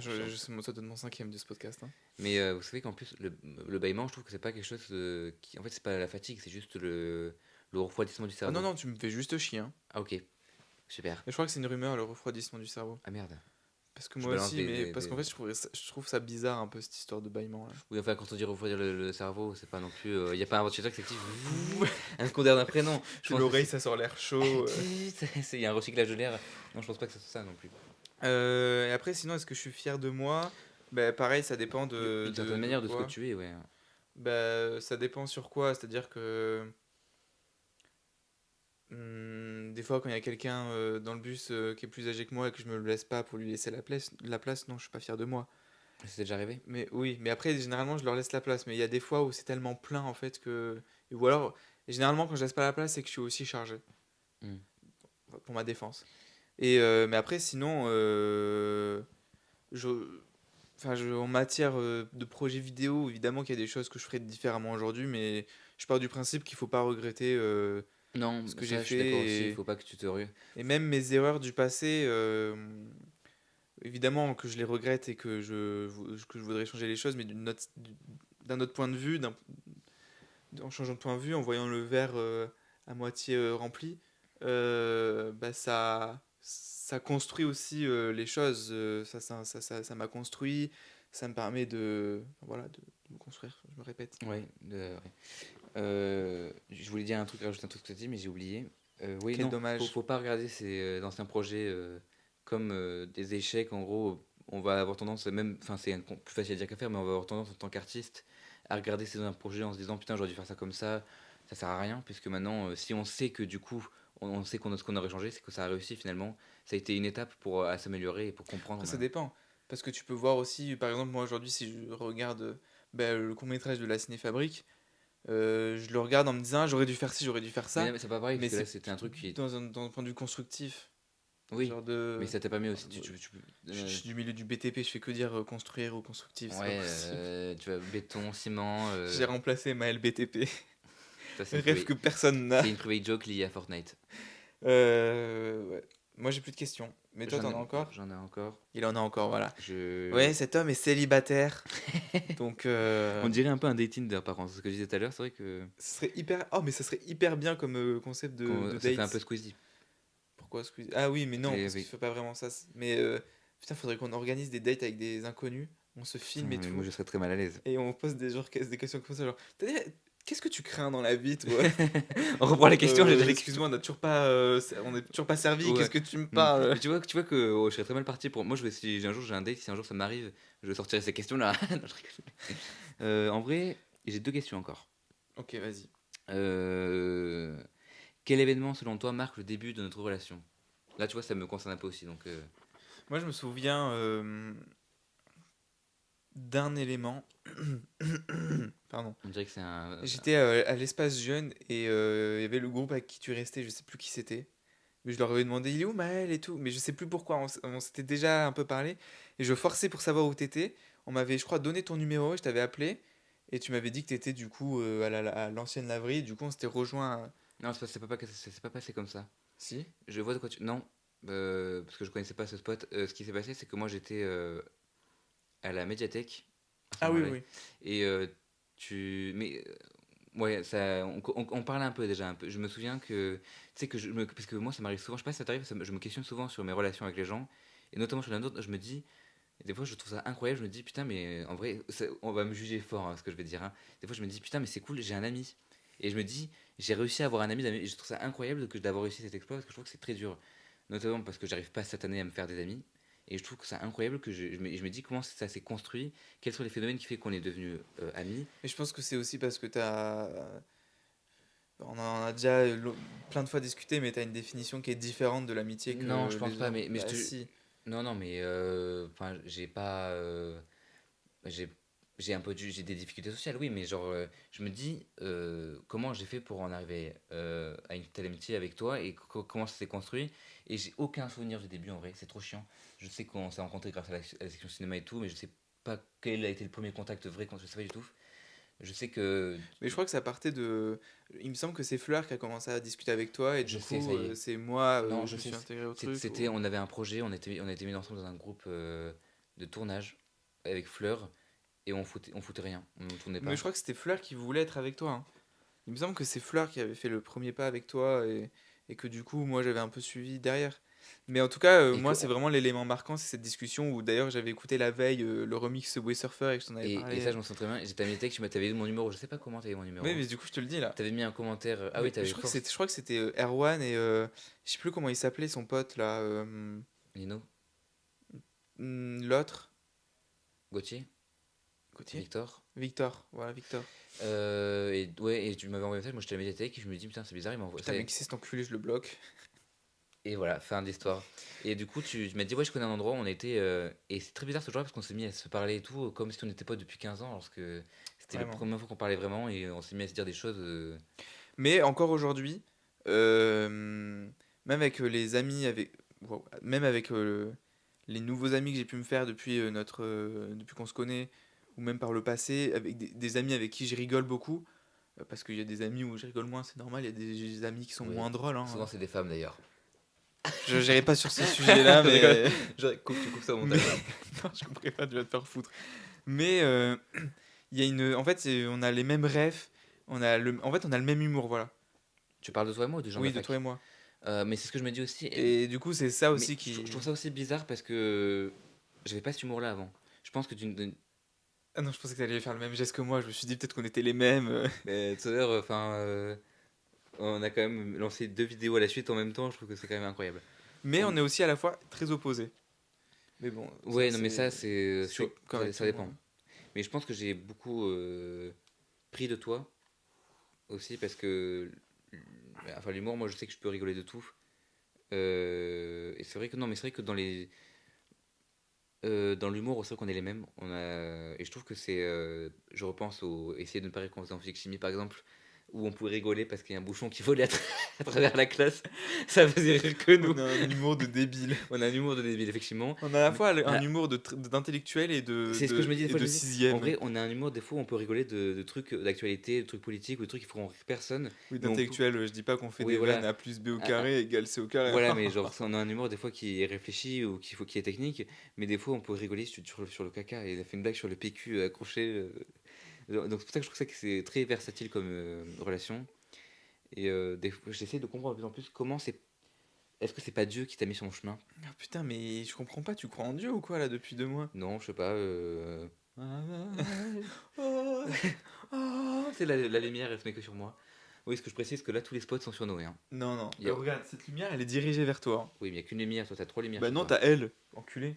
Ça donne mon cinquième de ce podcast, hein. Mais vous savez qu'en plus, le bâillement, je trouve que c'est pas quelque chose qui. En fait, c'est pas la fatigue, c'est juste le refroidissement du Ah non, cerveau. non, tu me fais juste chier, hein. Ah, ok, super. Et je crois que c'est une rumeur, le refroidissement du cerveau. Ah merde. Parce que Je moi balance aussi, mais parce qu'en fait, je trouve ça bizarre un peu cette histoire de bâillement là. Oui, enfin, quand on dit refroidir le cerveau, c'est pas non plus. Il n'y a pas un ventilateur qui s'active un secondaire d'après, non. Je C'est pense que l'oreille, ça sort l'air chaud. il y a un recyclage de l'air. Non, je pense pas que ça soit ça non plus. Et après, sinon, est-ce que je suis fier de moi? Bah, pareil, ça dépend D'une certaine de manière, de ce que quoi. tu es, ouais. Bah, ça dépend sur quoi. C'est-à-dire que des fois, quand il y a quelqu'un dans le bus qui est plus âgé que moi et que je me le laisse pas pour lui laisser la place, non, je suis pas fier de moi. C'est déjà arrivé? Mais oui, mais après, généralement, je leur laisse la place. Mais il y a des fois où c'est tellement plein en fait que. Ou alors, généralement, quand je laisse pas la place, c'est que je suis aussi chargé Hmm. pour ma défense. Mais après, sinon, je, en matière de projet vidéo, évidemment qu'il y a des choses que je ferais différemment aujourd'hui, mais je pars du principe qu'il faut pas regretter Non, ce que j'ai ça, je suis d'accord aussi. Il fait faut pas que tu te rues. et même mes erreurs du passé. Évidemment que je les regrette et que je voudrais changer les choses, mais d'un autre point de vue, en changeant de point de vue, en voyant le verre à moitié rempli, bah ça construit aussi les choses. Ça m'a construit, ça me permet voilà, de me construire, je me répète. Ouais, ouais. Je voulais dire un truc, rajouter un truc que tu as dit, mais j'ai oublié. Oui, Quel non, dommage. faut pas regarder ces anciens projets comme des échecs. En gros, on va avoir tendance, même, enfin, plus facile à dire qu'à faire, mais on va avoir tendance en tant qu'artiste à regarder ces anciens projets en se disant putain, j'aurais dû faire ça comme ça sert à rien, puisque maintenant, si on sait que du coup, on sait ce qu'on aurait changé, c'est que ça a réussi finalement. Ça a été une étape pour à s'améliorer et pour comprendre. Après, ça dépend. Parce que tu peux voir aussi, par exemple, moi aujourd'hui, si je regarde le court-métrage de la Cinéfabrique, je le regarde en me disant, ah, j'aurais dû faire ci, j'aurais dû faire Mais ça. non, mais c'est pas pareil, Mais parce que là, c'est c'était un truc qui est. dans un point de vue constructif. Oui, Genre mais de. ça t'a pas mis aussi. Je suis du milieu du BTP, je fais que dire construire ou constructif, c'est pas Ouais, possible. tu vois, béton, ciment. J'ai remplacé Maël BTP. Ça, c'est Rêve que personne n'a. c'est une private joke liée à Fortnite. Ouais. Moi j'ai plus de questions. Mais toi t'en as encore? J'en ai encore. Il en a encore, voilà. Je... Ouais, cet homme est célibataire. Donc On dirait un peu un dating Tinder par contre. Ce que je disais tout à l'heure, c'est vrai que ce serait hyper. Oh, mais ça serait hyper bien comme concept de ça fait un peu date. Squeezie. Pourquoi Squeezie? Ah oui, mais non, Et parce qu'il oui. fait pas vraiment ça. Mais putain, faudrait qu'on organise des dates avec des inconnus. On se Putain, filme et mais moi tout. je serais très mal à l'aise. Et on pose des questions comme ça, genre. Qu'est-ce que tu crains dans la vie, toi? On reprend les questions, j'ai déjà les questions. Excuse-moi, on n'est toujours pas servi. Ouais. Qu'est-ce que tu me Mm. parles? Mais tu vois que je serais très mal parti pour. Moi, si un jour j'ai un date, si un jour ça m'arrive, je sortirai ces questions-là. Non, je rigole. En vrai, j'ai deux questions encore. Ok, vas-y. Euh, Quel événement, selon toi, marque le début de notre relation? Là, tu vois, ça me concerne un peu aussi. Donc, Moi, je me souviens d'un élément. Pardon. on dirait que c'est un. J'étais à l'espace jeune et il y avait le groupe avec qui tu restais, je sais plus qui c'était. Mais je leur avais demandé, il est où Maël et tout. Mais je sais plus pourquoi, on s'était déjà un peu parlé. Et je forçais pour savoir où t'étais. On m'avait, je crois, donné ton numéro, je t'avais appelé. Et tu m'avais dit que t'étais du coup à l'ancienne laverie. Du coup, on s'était rejoint. Non, c'est pas passé comme ça. Si? Je vois de quoi tu. Non, parce que je connaissais pas ce spot. Ce qui s'est passé, c'est que moi j'étais à la médiathèque à ce Ah oui, moment-là. oui. Et mais ouais, on parlait un peu déjà un peu. Je me souviens que tu sais que parce que moi ça m'arrive souvent. Je sais pas si ça t'arrive, je me questionne souvent sur mes relations avec les gens et notamment sur la nôtre. Je me dis des fois je trouve ça incroyable. Je me dis putain mais en vrai on va me juger fort ce que je vais dire. Hein. Des fois je me dis putain mais c'est cool, j'ai un ami. Et je me dis, j'ai réussi à avoir un ami d'amis. Et je trouve ça incroyable d'avoir réussi cet exploit parce que je trouve que c'est très dur. Notamment parce que j'arrive pas cette année à me faire des amis. Et je trouve que c'est incroyable que je me dis comment ça s'est construit, quels sont les phénomènes qui font qu'on est devenus amis. Mais je pense que c'est aussi parce que on en a déjà plein de fois discuté, mais t'as une définition qui est différente de l'amitié Non, je que pense les pas, autres. mais Bah si. non, non, mais enfin, j'ai pas. J'ai j'ai des difficultés sociales, oui, mais genre, je me dis, comment j'ai fait pour en arriver à une telle amitié avec toi et comment ça s'est construit. Et j'ai aucun souvenir du début en vrai, c'est trop chiant. Je sais qu'on s'est rencontrés grâce à la section cinéma et tout, mais je sais pas quel a été le premier contact vrai, je sais pas du tout. Je sais que. Mais je crois que ça partait de. Il me semble que c'est Fleur qui a commencé à discuter avec toi et Je du sais, coup, ça y est. c'est moi, Non, je je me sais, suis intégré au truc. c'était, on avait un projet, on était mis ensemble dans un groupe de tournage avec Fleur et on foutait rien, on ne tournait Mais pas. je crois que c'était Fleur qui voulait être avec toi, hein. Il me semble que c'est Fleur qui avait fait le premier pas avec toi et que du coup, moi, j'avais un peu suivi derrière. Mais en tout cas, Et que moi, c'est vraiment l'élément marquant, c'est cette discussion où d'ailleurs j'avais écouté la veille le remix Subway Surfer et que je t'en avais Et ça, parlé. je m'en souviens très bien. J'étais invité que tu m'avais eu mon numéro. Je sais pas comment t'avais eu mon Oui, numéro. mais du coup, je te le dis là. T'avais mis un commentaire. Ah oui, Mais t'avais force. je crois que c'était Erwan et je sais plus comment il s'appelait son pote là. Lino, L'autre. Gauthier, Gauthier Victor. Victor, voilà, Victor. Et ouais, et tu m'avais envoyé un message. Moi, je t'avais mis des textes et je me dis, putain, c'est bizarre, il m'envoie Putain, ça. mais qui c'est cet enculé, je le bloque. Et voilà, fin de l'histoire. Et du coup, tu m'as dit, ouais, je connais un endroit où on était. Et c'est très bizarre ce jour-là parce qu'on s'est mis à se parler et tout, comme si on n'était pas depuis 15 ans, lorsque c'était la Vraiment. première fois qu'on parlait vraiment et on s'est mis à se dire des choses. Mais encore aujourd'hui, même avec les amis, wow, même avec les nouveaux amis que j'ai pu me faire depuis, depuis qu'on se connaît, ou même par le passé, avec des amis avec qui je rigole beaucoup, parce qu'il y a des amis où je rigole moins, c'est normal, il y a des amis qui sont Oui. moins drôles, hein. Souvent, c'est des femmes d'ailleurs. Je n'irai pas sur ce sujet-là, Je rigole. mais... Tu coupes ça au mais... montage. non, je comprends pas, tu vas te faire foutre. Mais il y a une... En fait, on a les mêmes rêves, en fait, on a le même humour, voilà. Tu parles de toi et moi ou des gens de Oui, la de toi fac? et moi. Mais c'est ce que je me dis aussi. Et du coup, c'est ça Mais aussi je qui... trouve ça aussi bizarre parce que j'avais pas cet humour-là avant. Je pense que Ah non, je pensais que t'allais faire le même geste que moi. Je me suis dit peut-être qu'on était les mêmes. mais tout à l'heure, enfin, on a quand même lancé 2 vidéos à la suite en même temps. Je trouve que c'est quand même incroyable. Mais On- on est aussi à la fois très opposés. Mais bon, Ouais, non, mais ça, c'est comme avec ça tout le dépend. monde. Mais je pense que j'ai beaucoup pris de toi aussi parce que, enfin, l'humour, moi, je sais que je peux rigoler de tout. Et c'est vrai que non, mais c'est vrai que dans l'humour, c'est vrai qu'on est les mêmes. Et je trouve que c'est. Je repense au. Essayer de ne pas rire quand on faisait en physique-chimie, par exemple, où on pouvait rigoler parce qu'il y a un bouchon qui volait à travers la classe. Ça faisait rire que nous. On a un humour de débile. On a un humour de débile, effectivement. On a à la Mais, fois un ah, humour d'intellectuel et c'est ce que je me dis des fois. de Je me dis, en sixième. vrai, on a un humour, des fois, on peut rigoler de trucs d'actualité, de trucs politiques, ou de trucs qui feront rire personne. Oui, Mais on peut. d'intellectuel. Je dis pas qu'on fait Oui, des vannes voilà. A plus B au Ah, ah, carré égale C au carré. voilà, mais genre, on a un humour des fois qui est réfléchi ou qui est technique, mais des fois on peut rigoler sur le caca. Et il a fait une blague sur le PQ accroché. Donc c'est pour ça que je trouve ça que c'est très versatile comme relation. Et des fois, j'essaie de comprendre de plus en plus comment c'est. Est-ce que c'est pas Dieu qui t'a mis sur mon chemin? Ah, putain, mais je comprends pas. Tu crois en Dieu ou quoi là depuis 2 mois? Non, je sais pas. Oh, oh. C'est la lumière, elle se met que sur moi. Oui, ce que je précise, que là tous les spots sont sur Noé. Hein. Non, non. Il y a- Regarde, cette lumière, elle est dirigée vers toi. Oui, mais il n'y a qu'une lumière, toi t'as 3 lumières Bah chez non, toi. t'as elle. Enculé.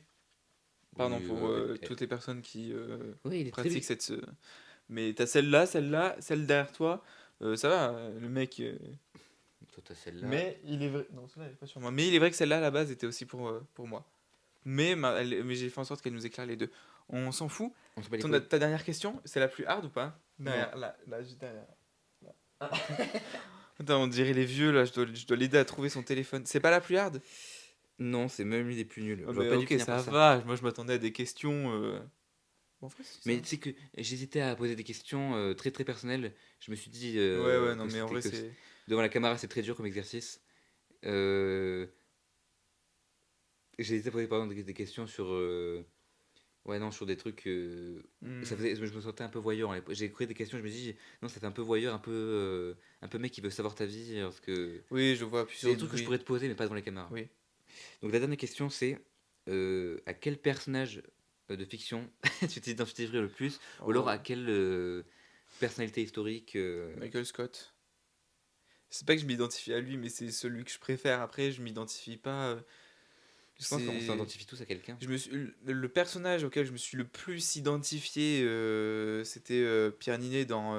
Pardon Oui, pour toutes les personnes qui oui, il est très pratiquent vite. cette... Mais t'as celle-là, celle derrière toi. Ça va, le mec... Toi t'as celle-là. Mais il est vrai... Non, celle-là, elle est pas sur moi. Mais il est vrai que celle-là, à la base, était aussi pour moi. Mais, mais j'ai fait en sorte qu'elle nous éclaire les deux. On s'en fout. On se bat les couilles. Ta dernière question, c'est la plus hard ou pas? Non. Derrière, là, juste derrière. Là. Attends, on dirait les vieux, là, je dois l'aider à trouver son téléphone. C'est pas la plus hard? Non, c'est même lui des plus nuls. Ah, J'aurais mais pas dû ok, finir ça par ça. va. Moi, je m'attendais à des questions... Bon, en vrai, c'est Mais ça. tu sais que j'hésitais à poser des questions très très personnelles. Je me suis dit Ouais, non, que mais en vrai, que c'est... devant la caméra c'est très dur comme exercice. Euh, J'ai hésité à poser par exemple des questions sur ouais non sur des trucs. Ça Hmm. faisait, je me sentais un peu voyeur. J'ai créé des questions. Je me dis non ça fait un peu voyeur, un peu mec qui veut savoir ta vie parce que Oui, je vois c'est des plusieurs... trucs que je Oui, pourrais te poser mais pas devant les caméras. oui. Donc la dernière question c'est à quel personnage de fiction tu t'identifierais le plus ou alors Oh, à quelle personnalité historique Michael Scott. C'est pas que je m'identifie à lui, mais c'est celui que je préfère. Après, je m'identifie pas... je pense qu'on c'est... s'identifie tous à quelqu'un. Le personnage auquel je me suis le plus identifié, c'était Pierre Ninet dans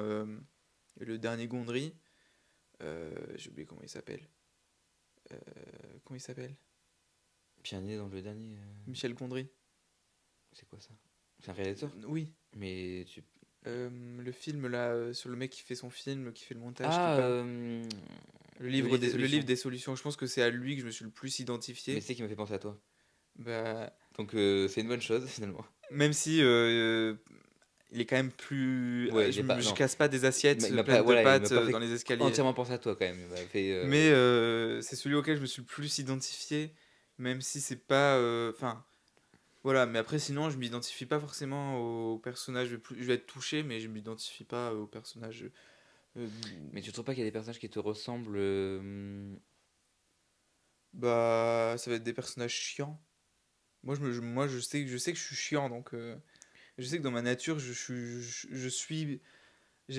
le dernier Gondry. J'ai oublié comment il s'appelle. Euh, comment il s'appelle? Pierre Ninet dans le dernier Michel Gondry. c'est quoi ça? C'est un réalisateur. Oui. Mais tu. Le film là, sur le mec qui fait son film, qui fait le montage, qui Ah, parle. Le livre des le livre solutions. des solutions. Je pense que c'est à lui que je me suis le plus Mais identifié. c'est qui m'a fait penser à toi. Bah, Donc c'est une bonne chose finalement. même si il est quand même plus. Ouais, il est pas. Je Non. casse pas des assiettes Il m'a pleines pas. de Voilà, il m'a pâtes pas dans fait les escaliers. entièrement penser à toi quand même. Il m'a fait. Mais c'est celui auquel je me suis le plus identifié, même si c'est pas. Enfin, voilà. Mais après, sinon, je m'identifie pas forcément au personnage. Je vais être touché, mais je m'identifie pas au personnage. euh, Mais tu trouves pas qu'il y a des personnages qui te ressemblent Bah, ça va être des personnages chiants. Moi, je sais que je suis chiant, donc je sais que dans ma nature, j'ai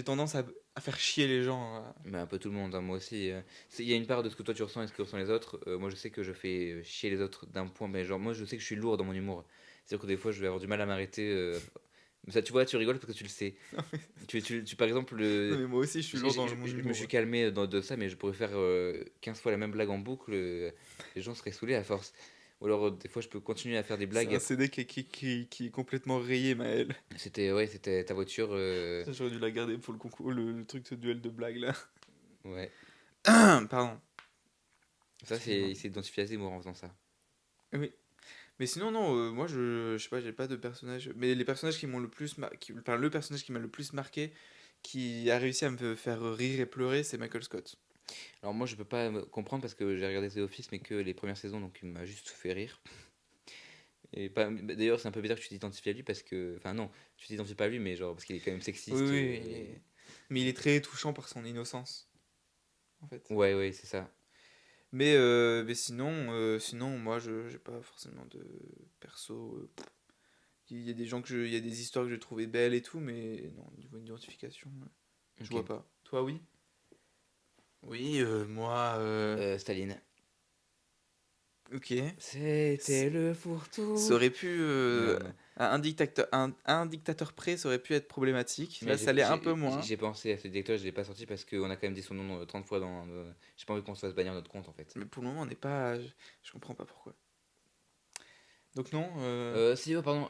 tendance à faire chier les gens. Mais un peu tout le monde, hein, moi aussi. Il y a une part de ce que toi tu ressens et ce que ressentent les autres. Moi je sais que je fais chier les autres d'un point, mais genre moi je sais que je suis lourd dans mon humour. C'est-à-dire que des fois je vais avoir du mal à m'arrêter. Mais ça tu vois, tu rigoles parce que tu le sais. Par exemple, Non, mais moi aussi, je suis lourd dans mon je me humour. suis calmé de ça, mais je pourrais faire 15 fois la même blague en boucle. Les gens seraient saoulés à force. Ou alors des fois je peux continuer à faire des C'est un blagues. CD qui est complètement rayé, Maël. C'était ta voiture. Ça, j'aurais dû la garder pour le concours, le truc de duel de blagues là. Ouais. Pardon. Ça, Excuse-moi. il s'est identifié à Zemmour en faisant ça. Oui. Mais sinon, non, moi je sais pas, j'ai pas de personnage. Mais les personnages qui m'ont le plus enfin, le personnage qui m'a le plus marqué, qui a réussi à me faire rire et pleurer, c'est Michael Scott. Alors moi je peux pas comprendre parce que j'ai regardé The Office mais que les premières saisons donc il m'a juste fait rire. Et pas d'ailleurs c'est un peu bizarre que tu t'identifies à lui parce que enfin non, tu t'identifies pas à lui mais genre parce qu'il est quand même Oui, sexiste. oui, mais il est très touchant par son innocence, en fait. Ouais ouais, c'est ça. Mais sinon, sinon, moi, je j'ai pas forcément de perso. Il y a des gens il y a des histoires que j'ai trouvées belles et tout, mais non, niveau identification, je Ok. vois pas. Toi, oui? Oui, moi, Staline. ok. C'était le fourre-tout. Ça aurait pu, Non non. à un dictateur près, ça aurait pu être problématique. Mais Là, ça l'est un peu moins. j'ai pensé à ce directeur, je l'ai pas sorti parce qu'on a quand même dit son nom 30 fois dans j'ai pas envie qu'on se fasse bannir notre compte en fait. Mais pour le moment, on n'est pas. Je comprends pas pourquoi. Donc, non. Si, oh, pardon,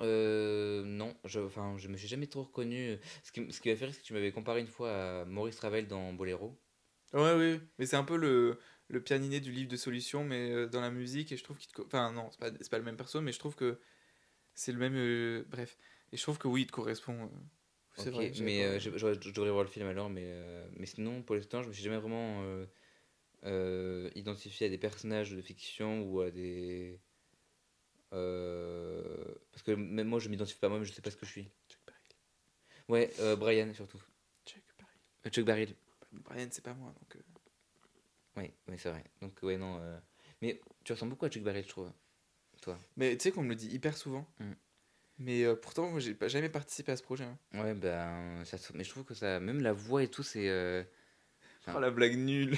non, enfin, je me suis jamais trop reconnu. Ce qui m'a fait rire, c'est que tu m'avais comparé une fois à Maurice Ravel dans Boléro. Ouais, oui, mais c'est un peu le pianiné du livre de solutions, mais dans la musique, et je trouve Enfin, non, c'est pas le même perso, mais je trouve que c'est le même. Bref. Et je trouve que oui, il te correspond. C'est Ok, vrai, mais je devrais voir le film alors, mais sinon, pour l'instant, je me suis jamais vraiment identifié à des personnages de fiction ou à des. Parce que même moi, je m'identifie pas à moi, mais je sais pas ce que je suis. Chuck Barril. Ouais, Brian surtout. Chuck Barril. Chuck Barril. Brian, c'est pas moi, donc. Oui, ouais, c'est vrai. Donc, ouais, non. Mais tu ressembles beaucoup à Chuck Barril, je trouve. Toi. Mais tu sais qu'on me le dit hyper souvent. Mm. Mais pourtant, moi, j'ai jamais participé à ce projet, hein. Ouais, ben, mais je trouve que ça. Même la voix et tout, c'est. Oh, la blague nulle.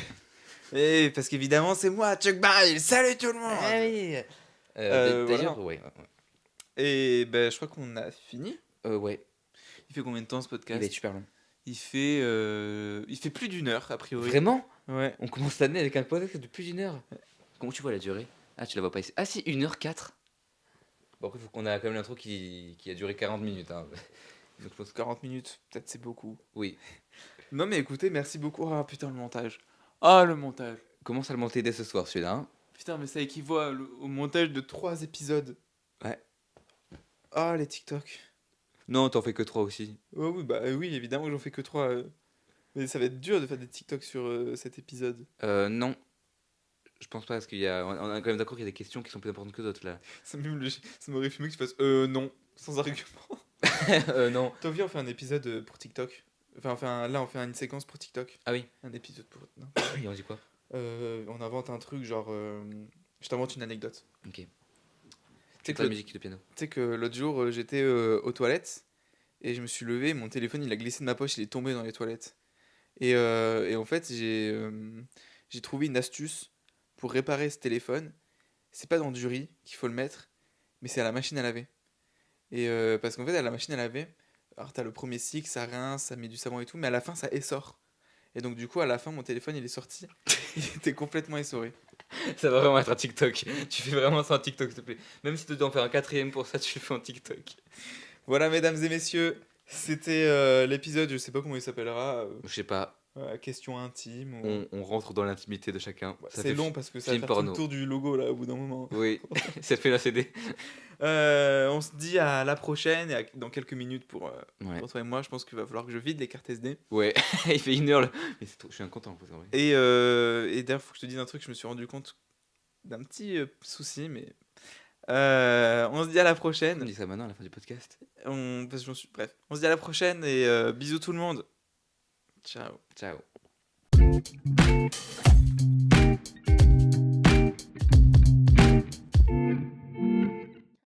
Eh, parce qu'évidemment, c'est moi, Chuck Barril. Salut tout le monde! Ah oui. D'ailleurs, Voilà. ouais. Et ben, je crois qu'on a fini. Ouais. Il fait combien de temps ce Il va podcast? être super long. Il fait plus d'une heure, a priori. Vraiment? Ouais. On commence l'année avec un podcast de plus d'une heure. Comment tu vois la durée? Ah, tu la vois pas ici. Ah, si, 1h04. Bon, après, faut qu'on a quand même l'intro qui a duré 40 minutes. Hein. Donc, je pense que... 40 minutes, peut-être c'est beaucoup. Oui. Non mais écoutez, merci beaucoup. Ah putain, le montage. Ah, le montage. Commence à le monter dès ce soir, celui-là. Hein. Putain, mais ça équivaut au montage de 3 épisodes. Ouais. Ah, les TikTok. Non, t'en fais que 3 aussi. Oh, oui, bah oui, évidemment que j'en fais que 3. Mais ça va être dur de faire des TikTok sur cet épisode. Non. Je pense pas, parce qu'il y a... On est quand même d'accord qu'il y a des questions qui sont plus importantes que d'autres, là. Ça m'aurait fumé que tu fasses non, sans argument. Non. Toi, viens, on fait un épisode pour TikTok. Enfin, là, on fait une séquence pour TikTok. Ah oui. Un épisode pour. Non. Et on dit quoi? On invente un truc, genre. Je t'invente une anecdote. Ok. Tu sais C'est que la musique de piano. Tu sais que l'autre jour, j'étais aux toilettes et je me suis levé, mon téléphone il a glissé de ma poche, il est tombé dans les toilettes. Et en fait, j'ai trouvé une astuce pour réparer ce téléphone. C'est pas dans du riz qu'il faut le mettre, mais c'est à la machine à laver. Et parce qu'en fait, à la machine à laver, alors t'as le premier cycle, ça rince, ça met du savon et tout, mais à la fin, ça essore. Et donc, du coup, à la fin, mon téléphone il est sorti, il était complètement essoré. Ça va vraiment être un TikTok. Tu fais vraiment ça en TikTok, s'il te plaît. Même si tu dois en faire un quatrième pour ça, tu le fais en TikTok. Voilà, mesdames et messieurs, c'était l'épisode, je sais pas comment il s'appellera, Je sais pas, question intime. on rentre dans l'intimité de chacun. Ça C'est fait long parce que ça va film faire tout le porno. tour du logo là au bout d'un moment. Oui, ça fait la CD. On se dit à la prochaine et dans quelques minutes pour Ouais. toi et moi. Je pense qu'il va falloir que je vide les cartes SD. Ouais, il fait 1 heure là. Mais je suis content en vrai. Et d'ailleurs, faut que je te dise un truc, je me suis rendu compte d'un petit souci, mais on se dit à la On prochaine. dit ça maintenant à la fin du podcast. Parce que bref, on se dit à la prochaine et bisous tout le monde. Ciao. Ciao.